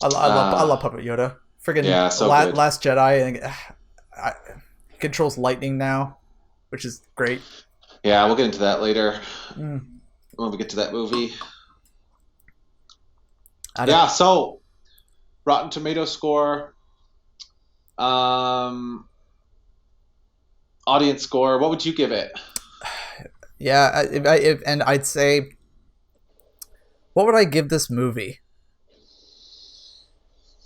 I love Puppet Yoda. Friggin' so Last Jedi, he controls lightning now, which is great. Yeah, we'll get into that later. when we get to that movie. Yeah. So Rotten Tomato score, audience score. What would you give it? Yeah, and I'd say, what would I give this movie?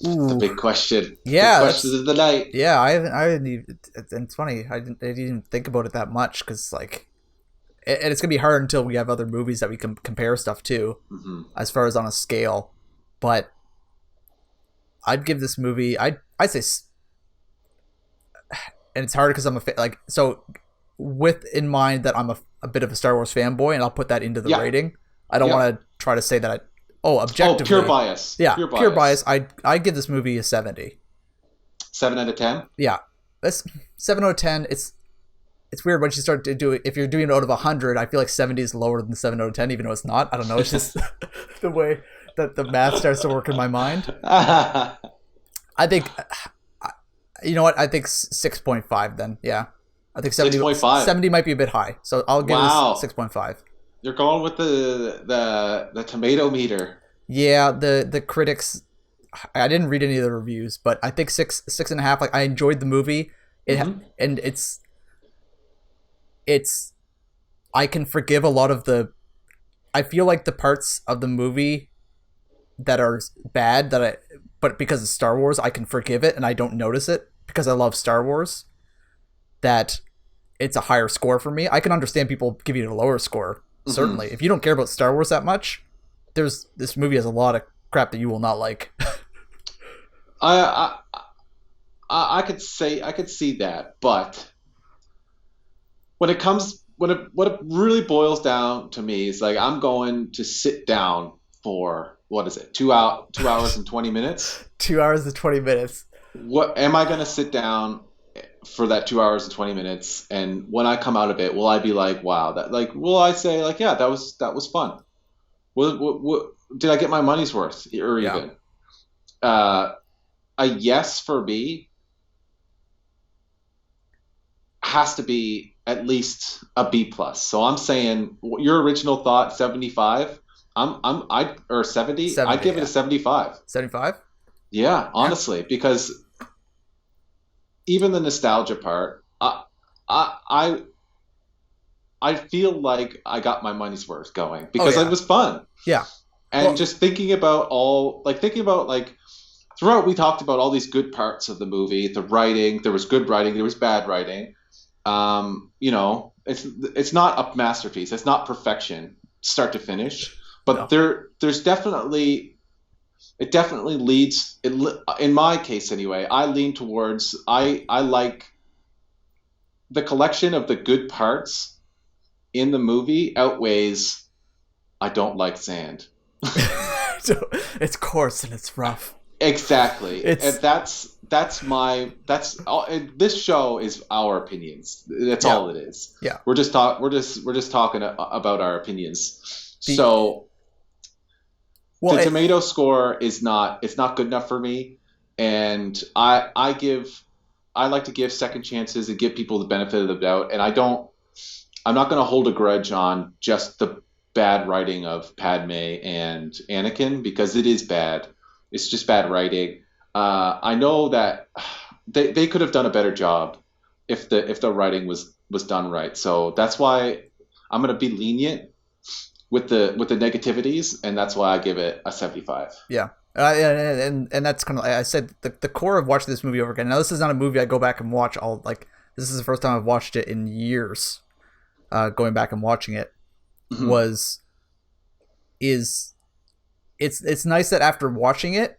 It's a big question. Yeah, big question of the night. Yeah, I haven't even. It's funny. I didn't even think about it that much because like, and it's gonna be hard until we have other movies that we can compare stuff to, as far as on a scale. But I'd give this movie. I'd say, and it's hard because I'm so with in mind that I'm a bit of a Star Wars fanboy, and I'll put that into the rating. I don't want to try to say that objectively. Pure bias. Yeah, pure bias. I give this movie a 70. 7 out of 10? Yeah. That's 7 out of 10. It's weird once you start to do it. If you're doing it out of 100, I feel like 70 is lower than 7 out of 10, even though it's not. I don't know. It's just the way that the math starts to work in my mind. I think, you know what? I think 6.5 then. Yeah. I think 70, 70 might be a bit high. So I'll give it 6.5. You're going with the tomato meter. Yeah, the critics. I didn't read any of the reviews, but I think 6.5. Like, I enjoyed the movie. And it's. I can forgive a lot of the. I feel like the parts of the movie that are bad but because it's Star Wars, I can forgive it and I don't notice it because I love Star Wars. That it's a higher score for me. I can understand people giving it a lower score. Certainly, if you don't care about Star Wars that much, this movie has a lot of crap that you will not like. I could see that, but what it really boils down to me is like I'm going to sit down for what is it? 2 hours and 20 minutes. 2 hours and 20 minutes. What am I going to sit down for that 2 hours and 20 minutes, and when I come out of it, will I be like, wow, that will I say like, yeah, that was fun? What did I get my money's worth? Or even a yes for me has to be at least a B plus. So I'm saying your original thought 75. Or 70. I'd give it a 75. 75. Yeah, honestly, because even the nostalgia part, I feel like I got my money's worth going because it was fun. Yeah. And just thinking about throughout, we talked about all these good parts of the movie, the writing, there was good writing, there was bad writing. It's not a masterpiece. It's not perfection, start to finish, but there's definitely, it definitely leads, in my case anyway, I lean towards, I like the collection of the good parts in the movie outweighs I don't like sand. It's coarse and it's rough. Exactly. And this show is our opinions. That's all it is. Yeah. We're just talking about our opinions. So the tomato score is not good enough for me, and I like to give second chances and give people the benefit of the doubt, and I'm not going to hold a grudge on just the bad writing of Padme and Anakin, because it is bad. It's just bad writing. I know that they could have done a better job if the writing was done right. So that's why I'm going to be lenient with the negativities, and that's why I give it a 75. Yeah. And that's kind of, I said, the core of watching this movie over again. Now, this is not a movie I go back and watch this is the first time I've watched it in years. Going back and watching it it's nice that after watching it,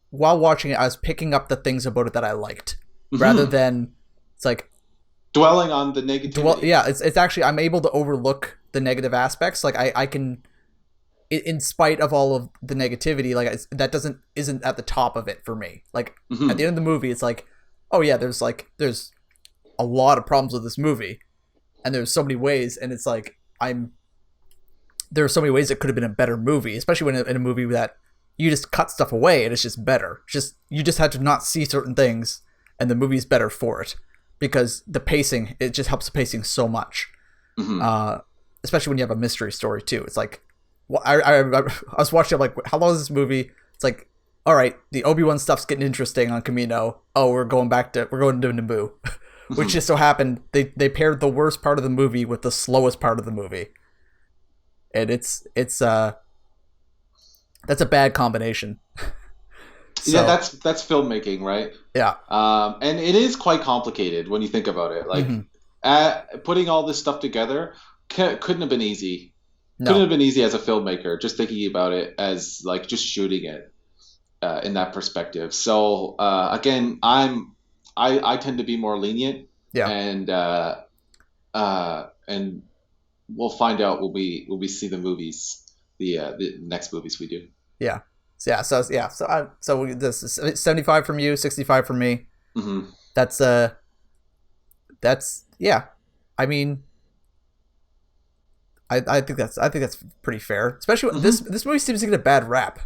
while watching it, I was picking up the things about it that I liked, rather than it's like dwelling on the negativity. It's actually, I'm able to overlook the negative aspects. Like I can, in spite of all of the negativity, like that isn't at the top of it for me. Like at the end of the movie, it's like, oh yeah, there's a lot of problems with this movie, and there's so many ways, and it's like there are so many ways it could have been a better movie, especially when in a movie that you just cut stuff away and it's just better. You just had to not see certain things, and the movie's better for it because the pacing, it just helps the pacing so much. especially when you have a mystery story too. It's like, well, I was watching. I'm like, how long is this movie? It's like, all right, the Obi-Wan stuff's getting interesting on Camino. Oh, we're going to Naboo, which just so happened they paired the worst part of the movie with the slowest part of the movie, and it's that's a bad combination. So, yeah, that's filmmaking, right? Yeah. And it is quite complicated when you think about it. Like, putting all this stuff together couldn't have been easy. No. Couldn't have been easy as a filmmaker, just thinking about it as like just shooting it in that perspective. So again, I tend to be more lenient. Yeah. And we'll find out when we see the movies, the next movies we do. Yeah. So this is 75 from you, 65 from me. Mm-hmm. That's yeah. I mean, I think that's pretty fair, especially when this movie seems to get a bad rap.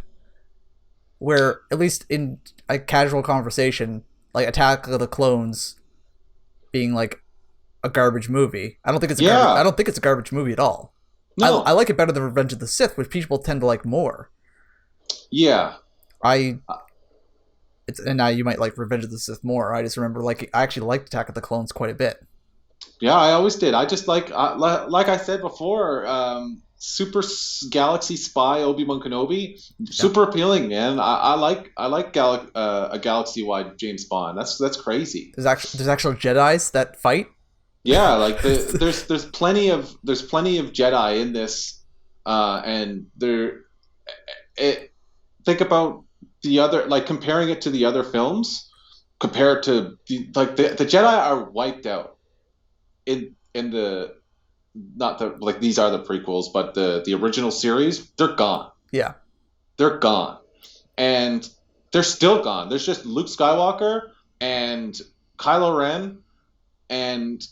Where at least in a casual conversation, like Attack of the Clones being like a garbage movie, I don't think it's a garbage movie at all. No. I like it better than Revenge of the Sith, which people tend to like more. Yeah, and now you might like Revenge of the Sith more. I just remember I actually liked Attack of the Clones quite a bit. Yeah, I always did. I just like I said before, super galaxy spy Obi-Wan Kenobi, super appealing, man. I like a galaxy-wide James Bond. That's crazy. There's actual Jedis that fight. Yeah, like there's plenty of Jedi in this, and think about the other, like comparing it to the other films, compared to the Jedi are wiped out in the, not the, like these are the prequels, but the original series, they're gone. Yeah. They're gone. And they're still gone. There's just Luke Skywalker and Kylo Ren and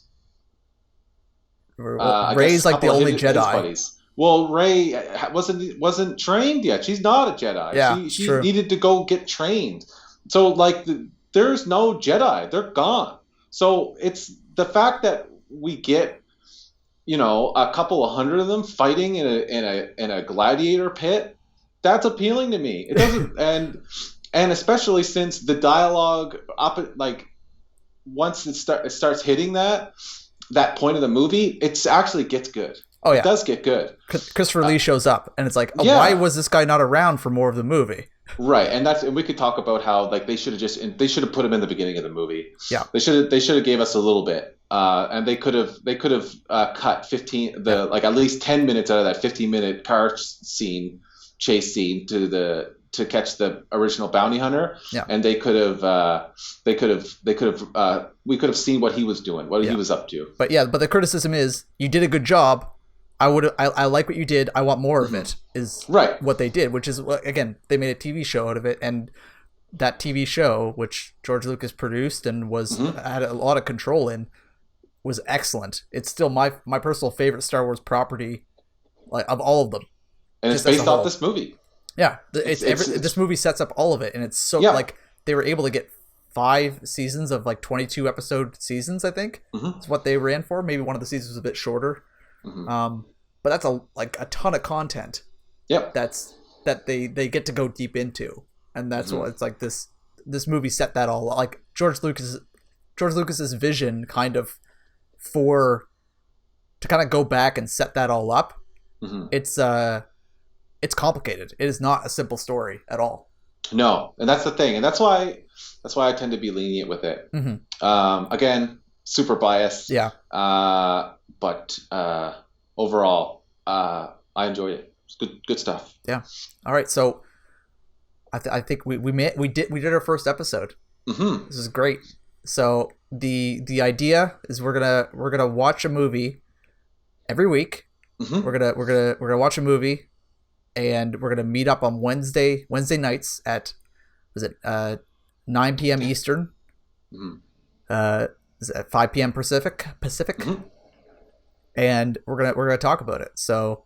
Rey's like the only Jedi. Well, Rey wasn't trained yet. She's not a Jedi. Yeah, she needed to go get trained. So like there's no Jedi. They're gone. So it's the fact that we get, a couple of hundred of them fighting in a gladiator pit. That's appealing to me. It doesn't and especially since the dialogue once it starts hitting that point of the movie, it actually gets good. Oh yeah, it does get good. Christopher Lee shows up, and it's like, why was this guy not around for more of the movie? Right, and we could talk about how like they should have put him in the beginning of the movie. Yeah, they should have gave us a little bit, and they could have cut at least 10 minutes out of that 15-minute car chase scene to catch the original bounty hunter. Yeah, and we could have seen what he was doing, what he was up to. But the criticism is you did a good job. I like what you did. I want more of it. Is right. What they did, which is, again, they made a TV show out of it, and that TV show, which George Lucas produced and had a lot of control in, was excellent. It's still my personal favorite Star Wars property, like of all of them. And it's based off this movie. Yeah, this movie sets up all of it, and it's so like they were able to get 5 seasons of like 22 episode seasons. I think is what they ran for. Maybe one of the seasons was a bit shorter. But that's a ton of content. Yep. That they get to go deep into, and that's what it's like. This movie set that all, like George Lucas's vision kind of to kind of go back and set that all up. It's complicated. It is not a simple story at all. No, and that's the thing, and that's why I tend to be lenient with it. Again, super biased. Yeah. But overall, I enjoyed it. It's good stuff. Yeah. All right. So I think we did our first episode. This is great. So the idea is we're gonna watch a movie every week. We're gonna watch a movie, and we're gonna meet up on Wednesday nights at 9 p.m. Eastern. Is it 5 p.m. Pacific? And we're gonna talk about it. So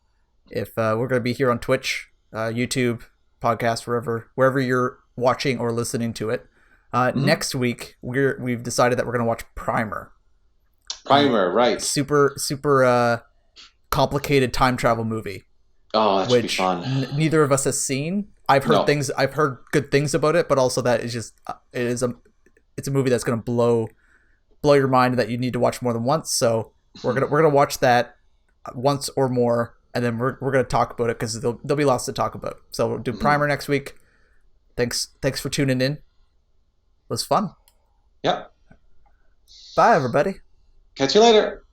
if we're gonna be here on Twitch, YouTube, podcast, wherever you're watching or listening to it. Next week we've decided that we're gonna watch Primer. Right? Super complicated time travel movie, Oh, that should be which fun. neither of us has seen. I've heard No. I've heard good things about it, but also that it's a movie that's going to blow your mind that you need to watch more than once. So we're gonna watch that once or more, and then we're gonna talk about it because there'll be lots to talk about. So we'll do Primer next week. Thanks for tuning in. It was fun. Yep. Bye, everybody. Catch you later.